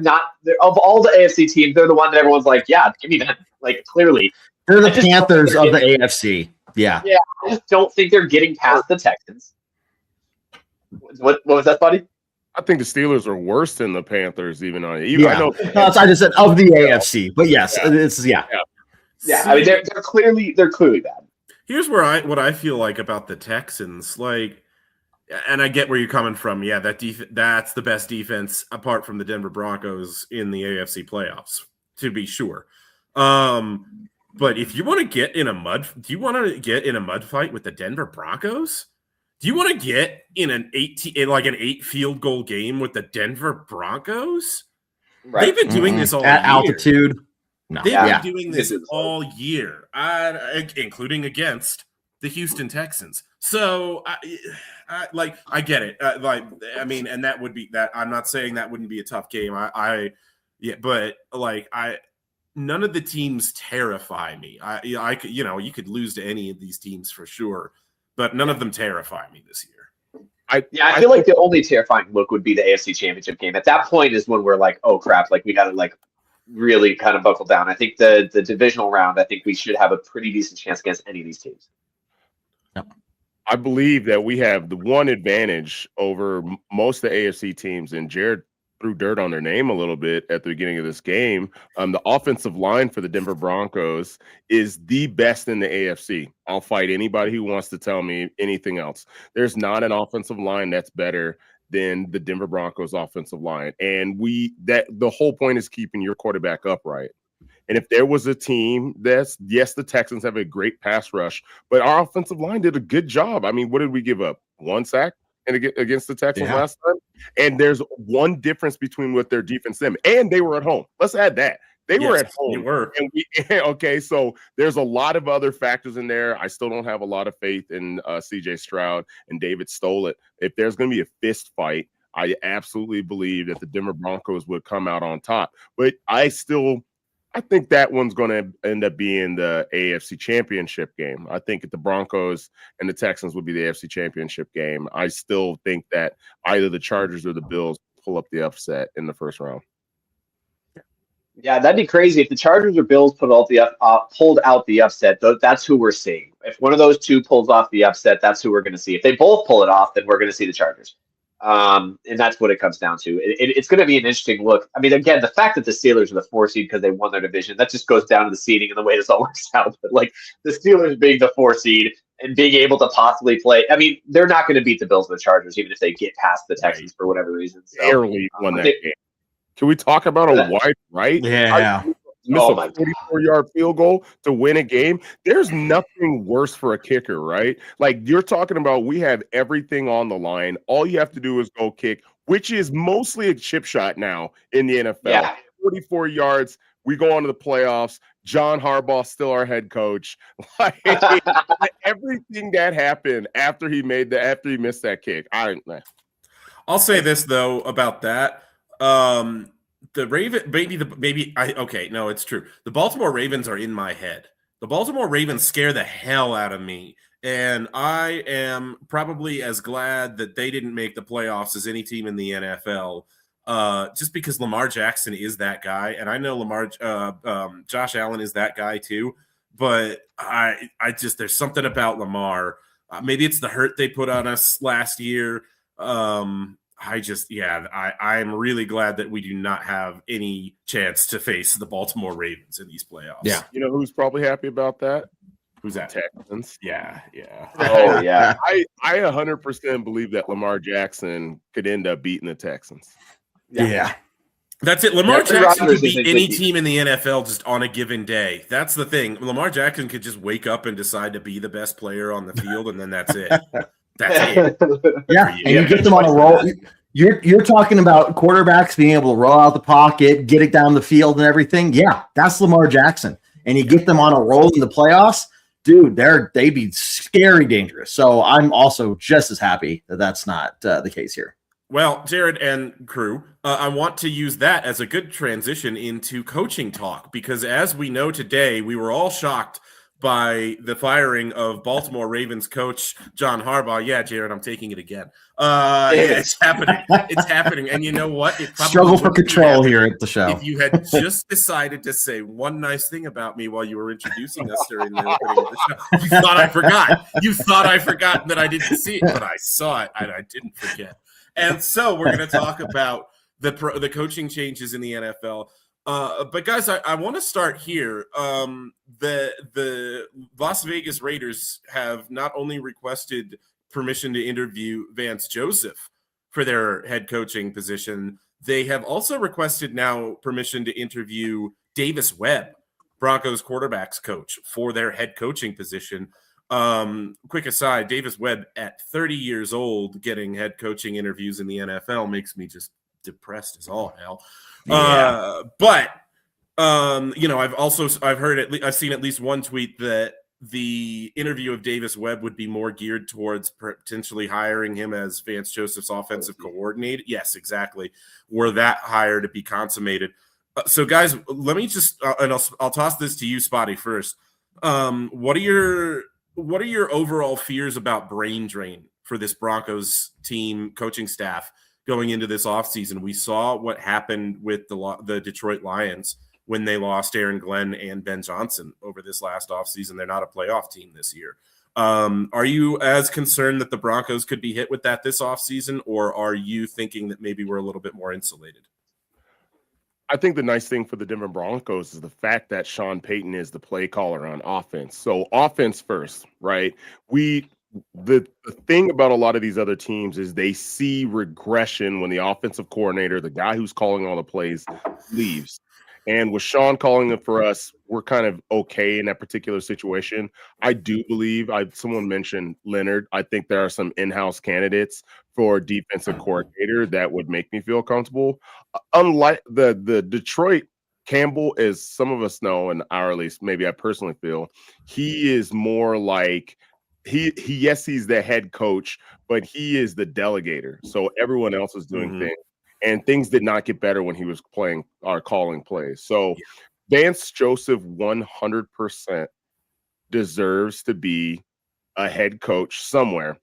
Speaker 2: of all the AFC teams, they're the one that everyone's like, yeah, give me that. Like clearly,
Speaker 3: they're the Panthers of the AFC. Yeah,
Speaker 2: I just don't think they're getting past the Texans. What was that, buddy?
Speaker 5: I think the Steelers are worse than the Panthers, even on
Speaker 3: I know. I just said of the AFC, but yes, it's yeah.
Speaker 2: I mean, they're clearly bad.
Speaker 4: Here's what I feel like about the Texans, like. And I get where you're coming from. Yeah, that's the best defense apart from the Denver Broncos in the AFC playoffs, to be sure. But if you want to get in a mud fight with the Denver Broncos? Do you want to get in an 8 field goal game with the Denver Broncos? Right. They've been doing this all
Speaker 3: at
Speaker 4: year.
Speaker 3: Altitude. No.
Speaker 4: They've been doing this all year, including against the Houston Texans. So, I get it. And that would be that. I'm not saying that wouldn't be a tough game. But none of the teams terrify me. You could lose to any of these teams for sure, but none of them terrify me this year.
Speaker 2: I feel like the only terrifying look would be the AFC Championship game. At that point is when we're like, oh crap, like we got to really kind of buckle down. I think the divisional round, I think we should have a pretty decent chance against any of these teams.
Speaker 5: I believe that we have the one advantage over most of the AFC teams, and Jared threw dirt on their name a little bit at the beginning of this game. The offensive line for the Denver Broncos is the best in the AFC. I'll fight anybody who wants to tell me anything else. There's not an offensive line that's better than the Denver Broncos offensive line. And the whole point is keeping your quarterback upright. And if there was a team yes, the Texans have a great pass rush, but our offensive line did a good job. I mean, what did we give up? 1 sack against the Texans last time? And there's one difference between what their defense did. And they were at home. Let's add that. They were at home.
Speaker 4: They were.
Speaker 5: Okay, so there's a lot of other factors in there. I still don't have a lot of faith in C.J. Stroud and David Stollett. If there's going to be a fist fight, I absolutely believe that the Denver Broncos would come out on top. But I think that one's going to end up being the AFC Championship game. I think the Broncos and the Texans would be the AFC Championship game. I still think that either the Chargers or the Bills pull up the upset in the first round.
Speaker 2: Yeah, that'd be crazy if the Chargers or Bills pulled out the upset. That's who we're seeing. If one of those two pulls off the upset, that's who we're going to see. If they both pull it off, then we're going to see the Chargers. And that's what it comes down to. It's going to be an interesting look. I mean, again, the fact that the Steelers are the 4 seed because they won their division, that just goes down to the seeding and the way this all works out. But the Steelers being the 4 seed and being able to possibly play, I mean, they're not going to beat the Bills and the Chargers, even if they get past the Texans for whatever reason. So,
Speaker 5: barely won that game. Can we talk about a wide right?
Speaker 3: Yeah.
Speaker 5: Miss a 44-yard field goal to win a game. There's nothing worse for a kicker, right? You're talking about we have everything on the line. All you have to do is go kick, which is mostly a chip shot now in the NFL.
Speaker 2: Yeah.
Speaker 5: 44 yards. We go on to the playoffs. John Harbaugh still our head coach. Everything that happened after he missed that kick.
Speaker 4: I'll say this though about that. It's true. The Baltimore Ravens are in my head. The Baltimore Ravens scare the hell out of me. And I am probably as glad that they didn't make the playoffs as any team in the NFL. Just because Lamar Jackson is that guy. And I know Josh Allen is that guy too. But there's something about Lamar. Maybe it's the hurt they put on us last year. I'm really glad that we do not have any chance to face the Baltimore Ravens in these playoffs.
Speaker 3: Yeah.
Speaker 5: You know who's probably happy about that?
Speaker 4: Who's that?
Speaker 5: Texans.
Speaker 4: Yeah.
Speaker 2: Oh, yeah.
Speaker 5: I 100% believe that Lamar Jackson could end up beating the Texans.
Speaker 3: Yeah.
Speaker 4: That's it. Lamar Jackson could beat any team in the NFL just on a given day. That's the thing. Lamar Jackson could just wake up and decide to be the best player on the field, and then that's it. That's it.
Speaker 3: Yeah, and you get them on a roll. You're talking about quarterbacks being able to roll out the pocket, get it down the field and everything. Yeah, that's Lamar Jackson. And you get them on a roll in the playoffs, dude, they'd be scary dangerous. So I'm also just as happy that that's not the case here.
Speaker 4: Well, Jared and crew, I want to use that as a good transition into coaching talk because as we know today, we were all shocked by the firing of Baltimore Ravens coach John Harbaugh. Yeah, Jared, I'm taking it again. It's happening. It's happening. And you know what?
Speaker 3: Struggle for control here at the show.
Speaker 4: If you had just decided to say one nice thing about me while you were introducing us during the opening of the show, you thought I forgot. You thought I forgot that I didn't see it, but I saw it and I didn't forget. And so we're going to talk about the coaching changes in the NFL. But guys, I want to start here. The Las Vegas Raiders have not only requested permission to interview Vance Joseph for their head coaching position, they have also requested now permission to interview Davis Webb, Broncos quarterbacks coach, for their head coaching position. Quick aside, Davis Webb at 30 years old getting head coaching interviews in the NFL makes me just depressed as all hell. Yeah. I've seen at least one tweet that the interview of Davis Webb would be more geared towards potentially hiring him as Vance Joseph's offensive coordinator. Yes, exactly. Were that hire to be consummated. So, guys, let me just and I'll toss this to you, Spotty, first. What are your overall fears about brain drain for this Broncos team coaching staff going into this offseason? We saw what happened with the Detroit Lions when they lost Aaron Glenn and Ben Johnson over this last offseason. They're not a playoff team this year. Are you as concerned that the Broncos could be hit with that this offseason, or are you thinking that maybe we're a little bit more insulated?
Speaker 5: I think the nice thing for the Denver Broncos is the fact that Sean Payton is the play caller on offense. So offense first, right? The thing about a lot of these other teams is they see regression when the offensive coordinator, the guy who's calling all the plays, leaves. And with Sean calling it for us, we're kind of okay in that particular situation. I do believe, someone mentioned Leonard. I think there are some in-house candidates for defensive coordinator that would make me feel comfortable. Unlike the Detroit, Campbell, as some of us know, and or at least maybe I personally feel, he is more like yes, he's the head coach, but he is the delegator. So everyone else is doing things. And things did not get better when he was playing or calling plays. So Vance Joseph 100% deserves to be a head coach somewhere.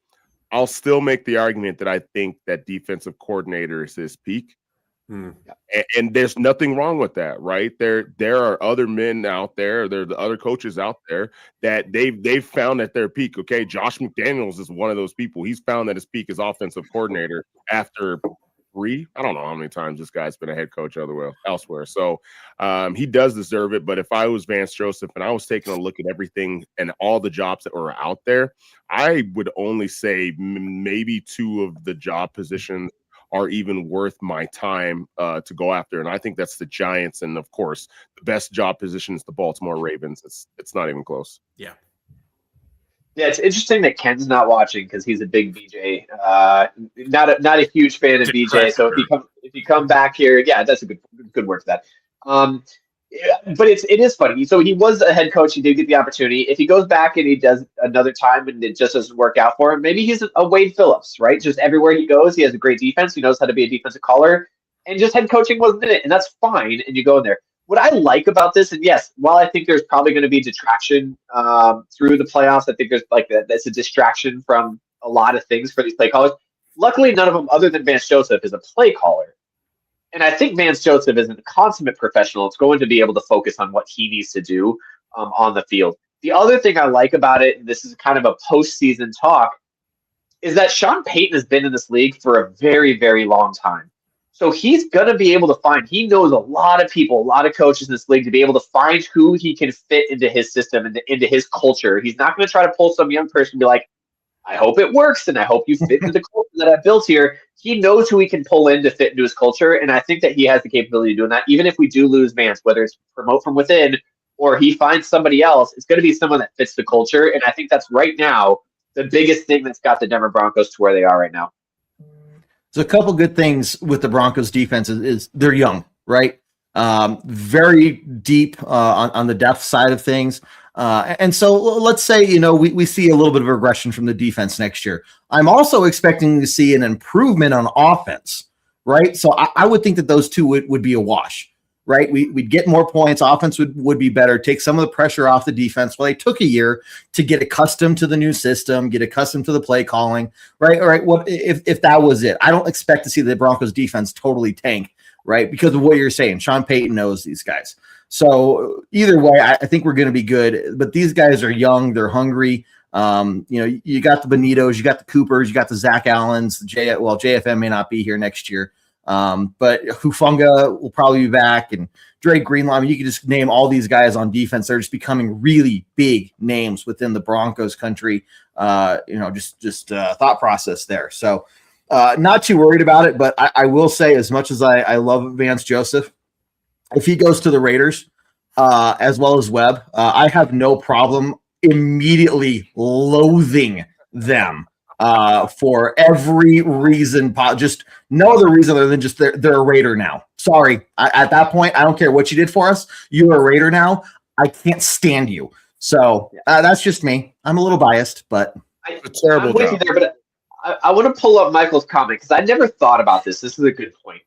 Speaker 5: I'll still make the argument that I think that defensive coordinator is his peak. And there's nothing wrong with that, right? There are other men out there, there are the other coaches out there that they've found at their peak. Okay, Josh McDaniels is one of those people. He's found that his peak is offensive coordinator after I don't know how many times this guy's been a head coach elsewhere. So he does deserve it. But if I was Vance Joseph and I was taking a look at everything and all the jobs that were out there, I would only say maybe 2 of the job positions are even worth my time to go after. And I think that's the Giants. And of course, the best job position is the Baltimore Ravens. It's not even close.
Speaker 4: Yeah.
Speaker 2: Yeah, it's interesting that Ken's not watching because he's a big BJ. Not a huge fan of BJ. So if you come back here, yeah, that's a good word for that. But it is funny. So he was a head coach. He did get the opportunity. If he goes back and he does another time and it just doesn't work out for him, maybe he's a Wade Phillips, right? Just everywhere he goes, he has a great defense. He knows how to be a defensive caller, and just head coaching wasn't in it, and that's fine. And you go in there. What I like about this, and yes, while I think there's probably going to be detraction through the playoffs, I think there's that's a distraction from a lot of things for these play callers. Luckily, none of them, other than Vance Joseph, is a play caller. And I think Vance Joseph is a consummate professional. It's going to be able to focus on what he needs to do on the field. The other thing I like about it, and this is kind of a postseason talk, is that Sean Payton has been in this league for a very, very long time. So he's going to be able to he knows a lot of people, a lot of coaches in this league to be able to find who he can fit into his system and into his culture. He's not going to try to pull some young person and be like, I hope it works and I hope you fit into the culture that I built here. He knows who he can pull in to fit into his culture. And I think that he has the capability of doing that. Even if we do lose Vance, whether it's promote from within or he finds somebody else, it's going to be someone that fits the culture. And I think that's right now the biggest thing that's got the Denver Broncos to where they are right now.
Speaker 3: So a couple good things with the Broncos defense is they're young, right? Very deep on the depth side of things. And so let's say, we see a little bit of regression from the defense next year. I'm also expecting to see an improvement on offense, right? So I would think that those two would be a wash, right? We'd get more points. Offense would be better, take some of the pressure off the defense. Well, they took a year to get accustomed to the new system, get accustomed to the play calling, right? All right, what if that was it? I don't expect to see the Broncos defense totally tank, right? Because of what you're saying. Sean Payton knows these guys. So either way, I think we're going to be good. But these guys are young. They're hungry. You got the Benitos, you got the Coopers, you got the Zach Allens. JFM may not be here next year. But Hufanga will probably be back, and Drake Greenlaw. I mean, you can just name all these guys on defense. They're just becoming really big names within the Broncos country. Just thought process there. So not too worried about it. But I will say, as much as I love Vance Joseph, if he goes to the Raiders as well as Webb, I have no problem immediately loathing them. For every reason, just no other reason other than just they're a Raider now. Sorry, at that point, I don't care what you did for us. You're a Raider now. I can't stand you. So that's just me. I'm a little biased, but
Speaker 5: It's a terrible
Speaker 2: I'm with
Speaker 5: job.
Speaker 2: you there, but I want to pull up Michael's comment because I never thought about this. This is a good point.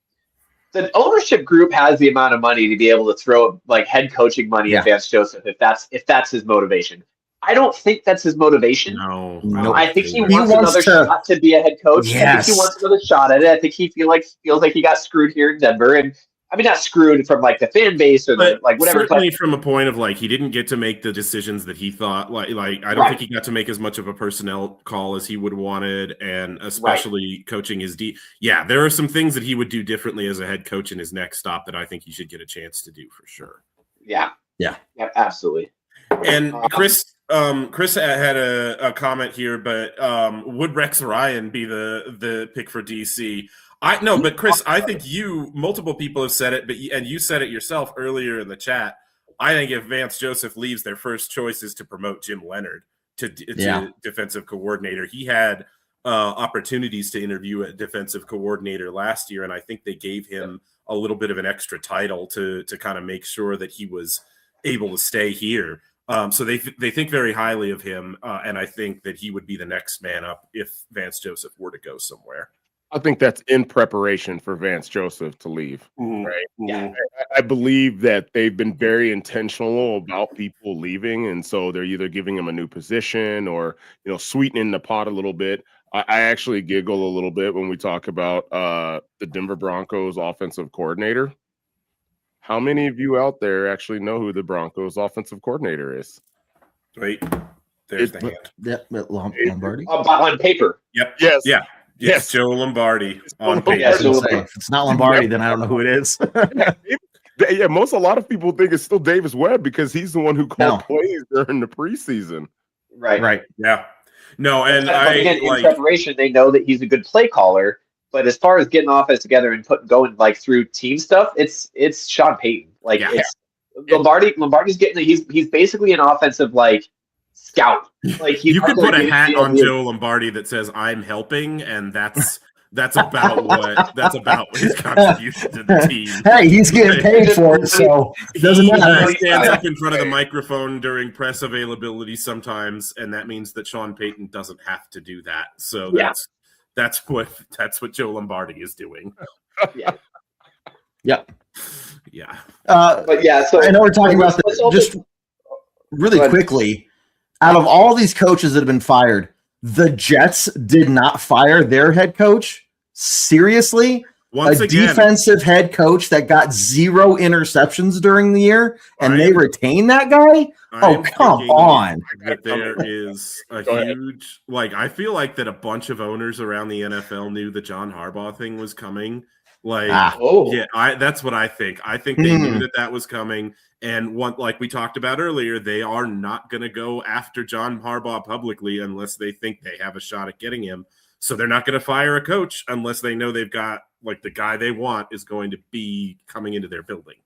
Speaker 2: The ownership group has the amount of money to be able to throw like head coaching money at Vance Joseph if that's his motivation. I don't think that's his motivation.
Speaker 4: No,
Speaker 2: I think he wants another shot to be a head coach.
Speaker 3: Yes.
Speaker 2: I think he wants another shot at it. I think he feels like he got screwed here in Denver, and I mean not screwed from like the fan base or the like whatever.
Speaker 4: Certainly from a point of like he didn't get to make the decisions that he thought. Like I don't think he got to make as much of a personnel call as he would wanted, and especially coaching his D. Yeah, there are some things that he would do differently as a head coach in his next stop that I think he should get a chance to do for sure.
Speaker 2: Yeah, absolutely.
Speaker 4: And Chris had a comment here, but would Rex Ryan be the pick for DC? But Chris, I think multiple people have said it, and you said it yourself earlier in the chat. I think if Vance Joseph leaves, their first choice is to promote Jim Leonhard to defensive coordinator. He had opportunities to interview a defensive coordinator last year, and I think they gave him a little bit of an extra title to kind of make sure that he was able to stay here. So they think very highly of him, and I think that he would be the next man up if Vance Joseph were to go somewhere.
Speaker 5: I think that's in preparation for Vance Joseph to leave. Right?
Speaker 2: Yeah.
Speaker 5: I believe that they've been very intentional about people leaving, and so they're either giving them a new position or sweetening the pot a little bit. I actually giggle a little bit when we talk about the Denver Broncos offensive coordinator. How many of you out there actually know who the Broncos offensive coordinator is?
Speaker 4: Wait, there's the hand.
Speaker 3: Yep, Lombardi.
Speaker 2: On paper.
Speaker 4: Yep.
Speaker 5: Yes.
Speaker 4: Yeah. Yes, Joe Lombardi on paper.
Speaker 2: Yeah,
Speaker 3: If it's not Lombardi, then I don't know who it is.
Speaker 5: Yeah, a lot of people think it's still Davis Webb because he's the one who called plays during the preseason.
Speaker 2: Right.
Speaker 4: Yeah. No, and
Speaker 2: in preparation, they know that he's a good play caller. But as far as getting offense together and going like through team stuff, it's Sean Payton. Lombardi's getting he's basically an offensive like scout. Like
Speaker 4: you could put a hat on Joe Lombardi that says "I'm helping," and that's about his contribution to the team.
Speaker 3: Hey, he's getting paid for it, so it doesn't matter.
Speaker 4: He stands up in front of the microphone during press availability sometimes, and that means that Sean Payton doesn't have to do that. So that's what Joe Lombardi is doing.
Speaker 3: Yeah.
Speaker 2: So
Speaker 3: I know we're talking about this just really quickly. Out of all these coaches that have been fired, the Jets did not fire their head coach. Seriously?
Speaker 4: Once again,
Speaker 3: defensive head coach that got 0 interceptions during the year, and they retain that guy? Come on.
Speaker 4: That there is a huge, I feel like that a bunch of owners around the NFL knew the John Harbaugh thing was coming. That's what I think. I think they knew that was coming. And like we talked about earlier, they are not going to go after John Harbaugh publicly unless they think they have a shot at getting him. So they're not going to fire a coach unless they know they've got the guy they want is going to be coming into their building.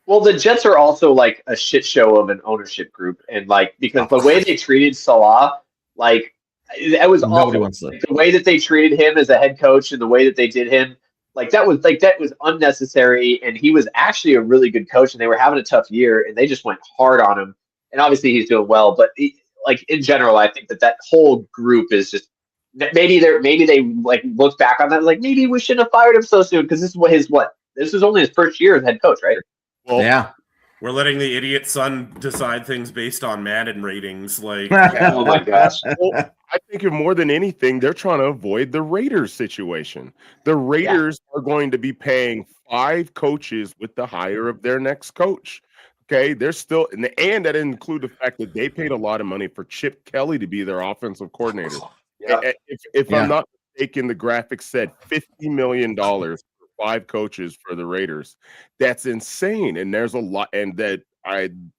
Speaker 2: Well, the Jets are also like a shit show of an ownership group, and because the way they treated Salah, that was awful. The way that they treated him as a head coach and the way that they did him. That was unnecessary, and he was actually a really good coach, and they were having a tough year, and they just went hard on him. And obviously, he's doing well, but in general, I think that whole group is just maybe they look back on that maybe we shouldn't have fired him so soon because this is only his first year as head coach, right?
Speaker 5: Well,
Speaker 3: yeah.
Speaker 4: We're letting the idiot son decide things based on Madden ratings.
Speaker 2: Oh my gosh.
Speaker 5: Well, I think more than anything, they're trying to avoid the Raiders situation. The Raiders are going to be paying 5 coaches with the hire of their next coach. Okay, they're still, and that didn't include the fact that they paid a lot of money for Chip Kelly to be their offensive coordinator. If I'm not mistaken, the graphic said $50 million. 5 coaches for the Raiders. That's insane. And there's a lot, and the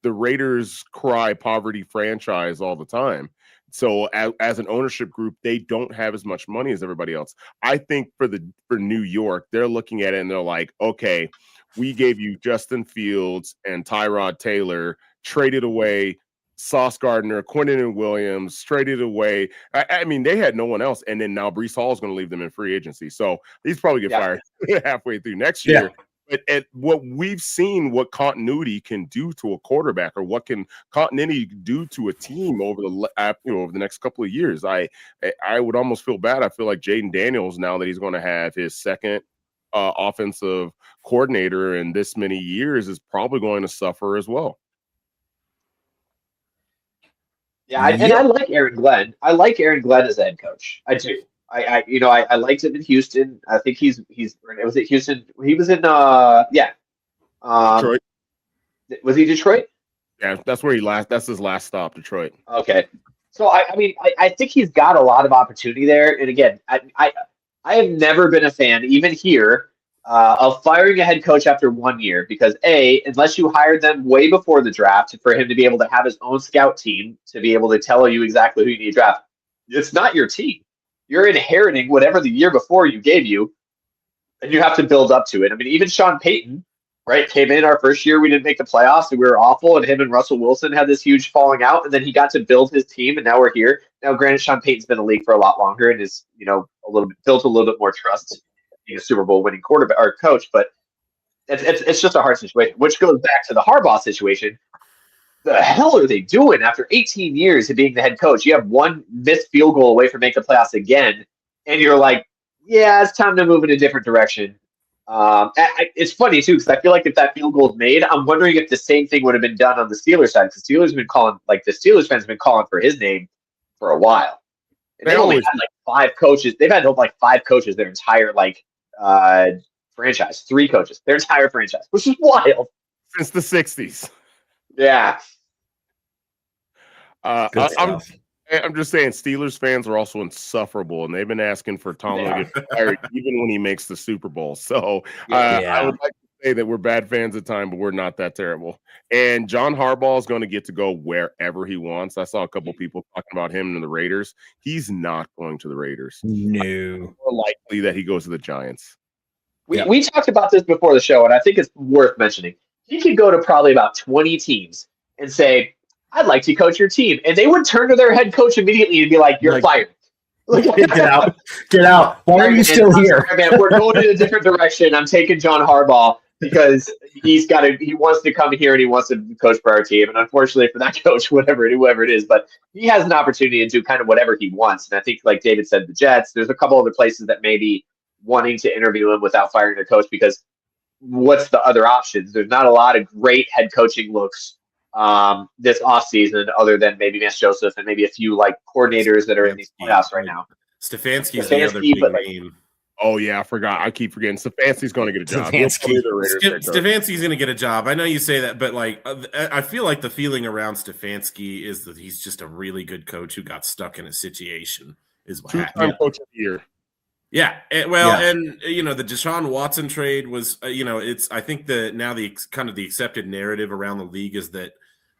Speaker 5: Raiders cry poverty franchise all the time. So as an ownership group, they don't have as much money as everybody else. I think for New York, they're looking at it and they're like, okay, we gave you Justin Fields and Tyrod Taylor, traded away Sauce Gardner, Quentin Williams, traded away. I mean, they had no one else. And then now Breece Hall is going to leave them in free agency. So he's probably get fired halfway through next year. At what we've seen, what continuity can do to a quarterback, or what can continuity do to a team over the next couple of years. I would almost feel bad. I feel like Jaden Daniels, now that he's going to have his second offensive coordinator in this many years, is probably going to suffer as well.
Speaker 2: Yeah, and I like Aaron Glenn. I like Aaron Glenn as a head coach. I do. I liked him in Houston. I think was it Houston? He was in
Speaker 5: Detroit.
Speaker 2: Was he Detroit?
Speaker 5: Yeah, that's where that's his last stop, Detroit.
Speaker 2: Okay. So I think he's got a lot of opportunity there. And again, I have never been a fan, even here, of firing a head coach after 1 year, because unless you hired them way before the draft for him to be able to have his own scout team to be able to tell you exactly who you need to draft, it's not your team. You're inheriting whatever the year before you gave you, and you have to build up to it. I mean, even Sean Payton, right, came in our first year. We didn't make the playoffs, and we were awful, and him and Russell Wilson had this huge falling out, and then he got to build his team, and now we're here. Now, granted, Sean Payton's been in the league for a lot longer and is, built a little bit more trust, being a Super Bowl winning quarterback or coach, but it's just a hard situation, which goes back to the Harbaugh situation. The hell are they doing after 18 years of being the head coach? You have one missed field goal away from making the playoffs again, and you're like, yeah, it's time to move in a different direction. It's funny, too, because I feel like if that field goal is made, I'm wondering if the same thing would have been done on the Steelers side, because the Steelers fans have been calling for his name for a while. And they've only had like 5 coaches. They've had like 5 coaches their entire franchise. 3 coaches, their entire franchise, which is wild.
Speaker 5: Since the 60s.
Speaker 2: Yeah.
Speaker 5: I'm just saying, Steelers fans are also insufferable, and they've been asking for Tomlin to get fired even when he makes the Super Bowl. So I would like to say that we're bad fans at times, but we're not that terrible. And John Harbaugh is going to get to go wherever he wants. I saw a couple people talking about him and the Raiders. He's not going to the Raiders.
Speaker 3: No.
Speaker 5: More likely that he goes to the Giants.
Speaker 2: We talked about this before the show, and I think it's worth mentioning. He could go to probably about 20 teams and say, I'd like to coach your team. And they would turn to their head coach immediately and be like, you're fired.
Speaker 3: Get out. Get out. Why are you still here?
Speaker 2: Sorry, man, we're going in a different direction. I'm taking John Harbaugh because he wants to come here and he wants to coach for our team. And unfortunately for that coach, whoever it is, but he has an opportunity to do kind of whatever he wants. And I think, like David said, the Jets, there's a couple other places that may be wanting to interview him without firing their coach, because what's the other options? There's not a lot of great head coaching looks this offseason, other than maybe Vance Joseph and maybe a few coordinators that are in these playoffs right now.
Speaker 4: Stefanski's the other big name.
Speaker 5: Oh, yeah, I forgot. I keep forgetting. Stefanski's going to get a job.
Speaker 4: Stefanski's going to get a job. I know you say that, but I feel like the feeling around Stefanski is that he's just a really good coach who got stuck in a situation. Is what happened.
Speaker 5: 2-time coach of the year.
Speaker 4: Yeah, and the Deshaun Watson trade was, it's. I think now the kind of the accepted narrative around the league is that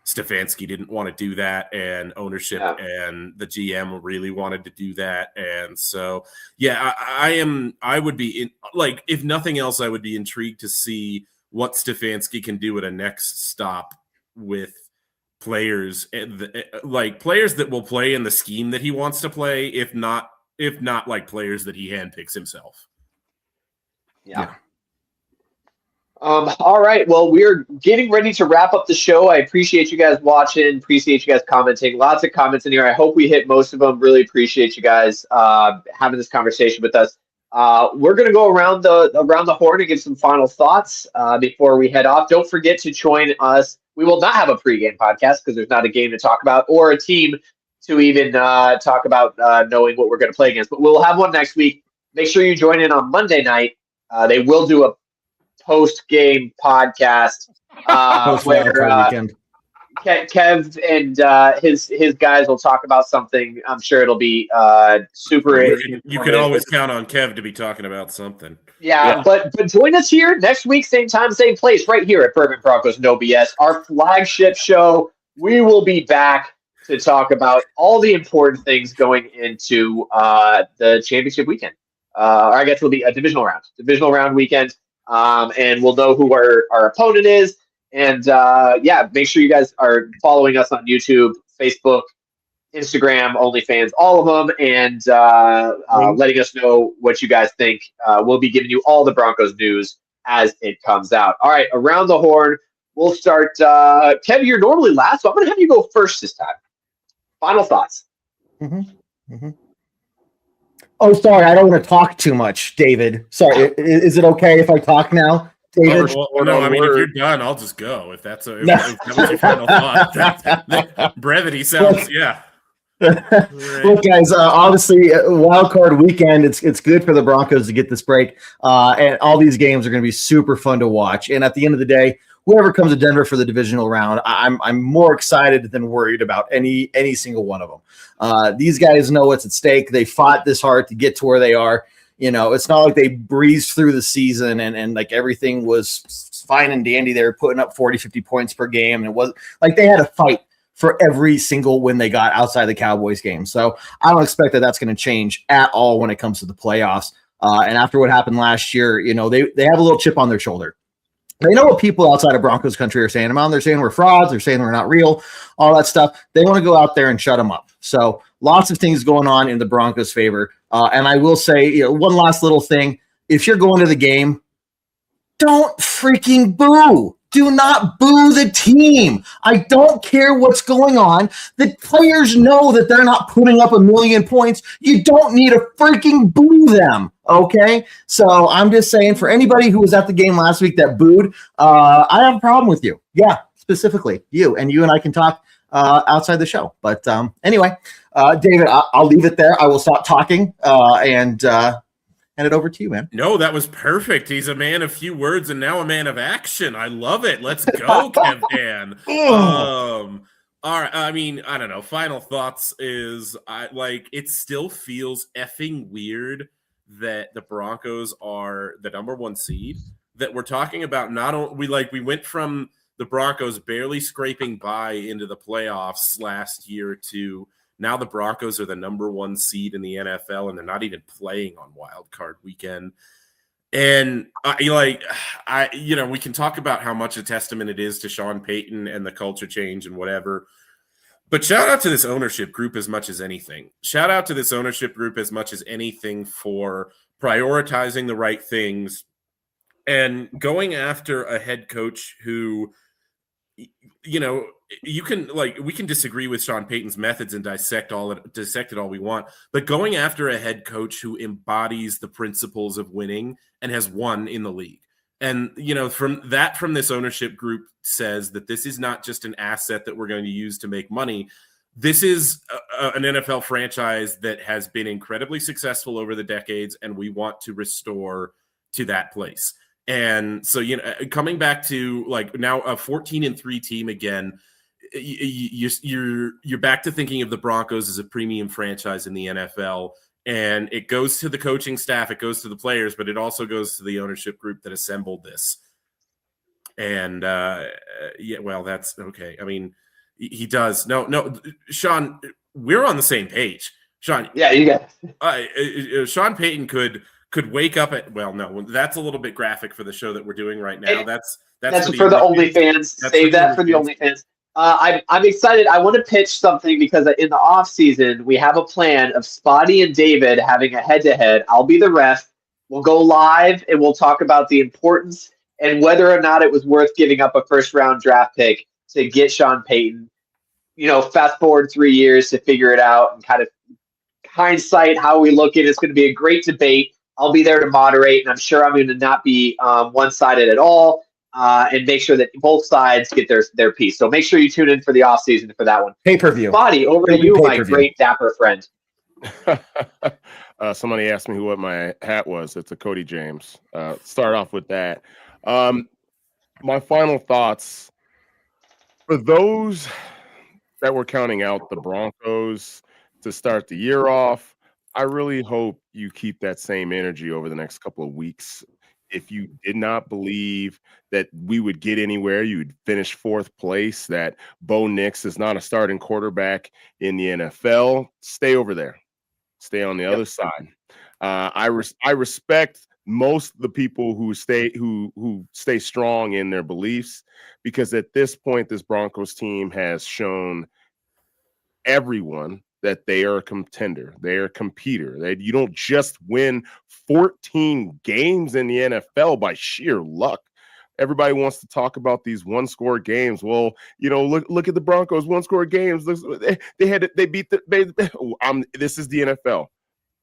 Speaker 4: Stefanski didn't want to do that, and ownership and the GM really wanted to do that, and so I would be if nothing else, I would be intrigued to see what Stefanski can do at a next stop with players, players that will play in the scheme that he wants to play, if not players that he handpicks himself.
Speaker 2: Yeah. All right. Well, we're getting ready to wrap up the show. I appreciate you guys watching. Appreciate you guys commenting. Lots of comments in here. I hope we hit most of them. Really appreciate you guys having this conversation with us. We're going to go around the horn and give some final thoughts before we head off. Don't forget to join us. We will not have a pregame podcast because there's not a game to talk about or a team to even talk about knowing what we're going to play against. But we'll have one next week. Make sure you join in on Monday night. They will do a post-game podcast where Kev and his guys will talk about something. I'm sure it'll be super.
Speaker 4: You can always count on Kev to be talking about something.
Speaker 2: Yeah. But join us here next week, same time, same place, right here at Bourbon Broncos No BS, our flagship show. We will be back to talk about all the important things going into the championship weekend. Or I guess it'll be a divisional round weekend. And we'll know who our opponent is. And make sure you guys are following us on YouTube, Facebook, Instagram, OnlyFans, all of them, and letting us know what you guys think. We'll be giving you all the Broncos news as it comes out. All right, around the horn, we'll start. Kev, you're normally last, so I'm going to have you go first this time. Final thoughts.
Speaker 3: Oh, sorry, I don't want to talk too much, David. Sorry, is it okay if I talk now, David?
Speaker 4: No, I mean, if you're done, I'll just go. If that was your final thought, that brevity sounds, yeah.
Speaker 3: Look, guys, obviously, wild card weekend, it's good for the Broncos to get this break. And all these games are going to be super fun to watch. And at the end of the day, whoever comes to Denver for the divisional round, I'm more excited than worried about any single one of them. These guys know what's at stake. They fought this hard to get to where they are. You know, it's not like they breezed through the season and like everything was fine and dandy. They were putting up 40, 50 points per game. And it was like they had a fight for every single win they got outside the Cowboys game. So I don't expect that that's going to change at all when it comes to the playoffs. And after what happened last year, you know, they have a little chip on their shoulder. They know what people outside of Broncos country are saying. They're saying we're frauds. They're saying we're not real, all that stuff. They want to go out there and shut them up. So lots of things going on in the Broncos' favor. And I will say, you know, one last little thing. If you're going to the game, don't freaking boo. Do not boo the team. I don't care what's going on. The players know that they're not putting up 1,000,000 points. You don't need to freaking boo them, okay? So I'm just saying, for anybody who was at the game last week that booed, I have a problem with you. Yeah, specifically you. And you and I can talk outside the show. But anyway, David, I'll leave it there. I will stop talking and hand it over to you, man.
Speaker 4: No, that was perfect. He's a man of few words and now a man of action. I love it. Let's go, Kevin. All right. I mean, I don't know. Final thoughts is it still feels effing weird that the Broncos are the number 1 seed. That we're talking about not only we went from the Broncos barely scraping by into the playoffs last year to now the Broncos are the number 1 seed in the NFL, and they're not even playing on Wild Card Weekend. And we can talk about how much a testament it is to Sean Payton and the culture change and whatever. But shout out to this ownership group as much as anything. Shout out to this ownership group as much as anything for prioritizing the right things and going after a head coach who, you know, we can disagree with Sean Payton's methods and dissect it all we want, but going after a head coach who embodies the principles of winning and has won in the league. And, you know, from this ownership group says that this is not just an asset that we're going to use to make money. This is an NFL franchise that has been incredibly successful over the decades, and we want to restore to that place. And so, you know, coming back to now a 14-3 team again, you're back to thinking of the Broncos as a premium franchise in the NFL, and it goes to the coaching staff, it goes to the players, but it also goes to the ownership group that assembled this. And that's okay. I mean, he does. No, Sean, we're on the same page. Sean,
Speaker 2: yeah, you got
Speaker 4: Sean Payton could wake up at no, that's a little bit graphic for the show that we're doing right now. That's
Speaker 2: for the OnlyFans. Save that for the OnlyFans. I'm excited. I want to pitch something because in the off season we have a plan of Spotty and David having a head-to-head. I'll be the ref. We'll go live and we'll talk about the importance and whether or not it was worth giving up a first-round draft pick to get Sean Payton. You know, fast forward 3 years to figure it out and kind of hindsight how we look at it. It's going to be a great debate. I'll be there to moderate, and I'm sure I'm going to not be one-sided at all. And make sure that both sides get their piece. So make sure you tune in for the offseason for that one.
Speaker 3: Pay-per-view.
Speaker 2: Spotty, over to you, my great dapper friend.
Speaker 5: Somebody asked me what my hat was. It's a Cody James. Start off with that. My final thoughts, for those that were counting out the Broncos to start the year off, I really hope you keep that same energy over the next couple of weeks. If you did not believe that we would get anywhere, you would finish 4th place, that Bo Nix is not a starting quarterback in the NFL, stay over there. Stay on the other side. I respect most of the people who stay strong in their beliefs, because at this point, this Broncos team has shown everyone that they are a contender. They are a competitor. You don't just win 14 games in the NFL by sheer luck. Everybody wants to talk about these one-score games. Well, look at the Broncos one-score games. This is the NFL.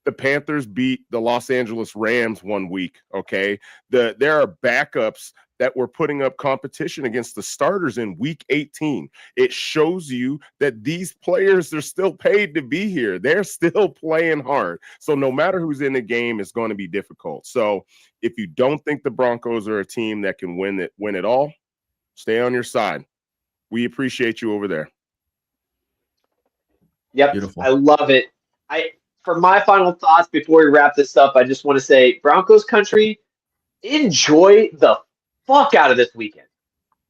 Speaker 5: The Panthers beat the Los Angeles Rams one week, okay? There are backups that were putting up competition against the starters in week 18. It shows you that these players are still paid to be here. They're still playing hard. So no matter who's in the game, it's going to be difficult. So if you don't think the Broncos are a team that can win it all, stay on your side. We appreciate you over there.
Speaker 2: Yep, beautiful. I love it. For my final thoughts before we wrap this up, I just want to say, Broncos Country, enjoy the fuck out of this weekend.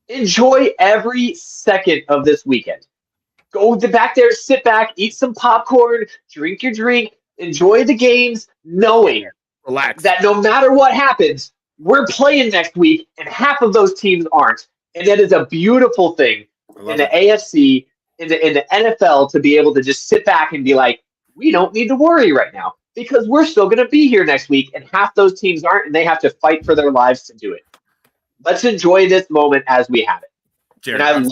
Speaker 2: Enjoy every second of this weekend. Go back there, sit back, eat some popcorn, drink your drink, enjoy the games, knowing
Speaker 5: relax
Speaker 2: that no matter what happens, we're playing next week, and half of those teams aren't. And that is a beautiful thing in the AFC, in the NFL, to be able to just sit back and be like, we don't need to worry right now because we're still going to be here next week, and half those teams aren't, and they have to fight for their lives to do it. Let's enjoy this moment as we have it.
Speaker 4: Jared,
Speaker 2: and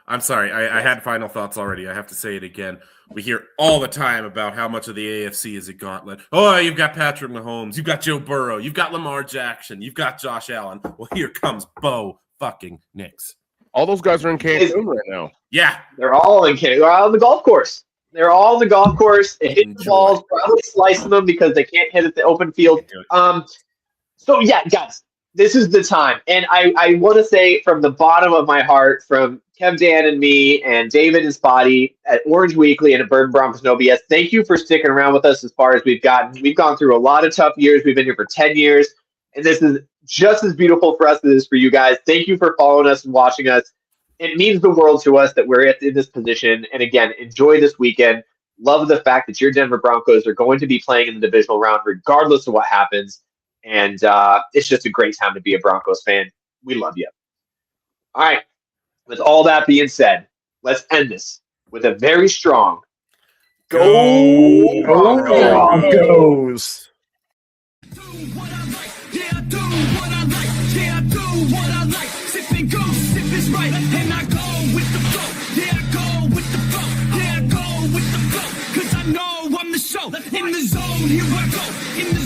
Speaker 4: I'm sorry. I had final thoughts already. I have to say it again. We hear all the time about how much of the AFC is a gauntlet. Oh, you've got Patrick Mahomes. You've got Joe Burrow. You've got Lamar Jackson. You've got Josh Allen. Well, here comes Bo fucking Nix.
Speaker 5: All those guys are in Cancun right now.
Speaker 4: Yeah.
Speaker 2: They're all in Cancun. They're all on the golf course. They're all on the golf course. They hit the balls, probably slicing them because they can't hit at the open field. So, yeah, guys, this is the time. And I want to say from the bottom of my heart, from Kev, Dan, and me, and David and Spotty at Orange Weekly and at Bourbon Broncos No B.S., thank you for sticking around with us as far as we've gotten. We've gone through a lot of tough years. We've been here for 10 years. And this is just as beautiful for us as it is for you guys. Thank you for following us and watching us. It means the world to us that we're in this position. And again, enjoy this weekend. Love the fact that your Denver Broncos are going to be playing in the divisional round regardless of what happens. And it's just a great time to be a Broncos fan. We love you. All right. With all that being said, let's end this with a very strong Go
Speaker 3: Broncos!
Speaker 6: Right, and I go with the flow. Yeah, I go with the flow. Yeah, I go with the flow. 'Cause I know I'm the show. In the zone, here I go. In the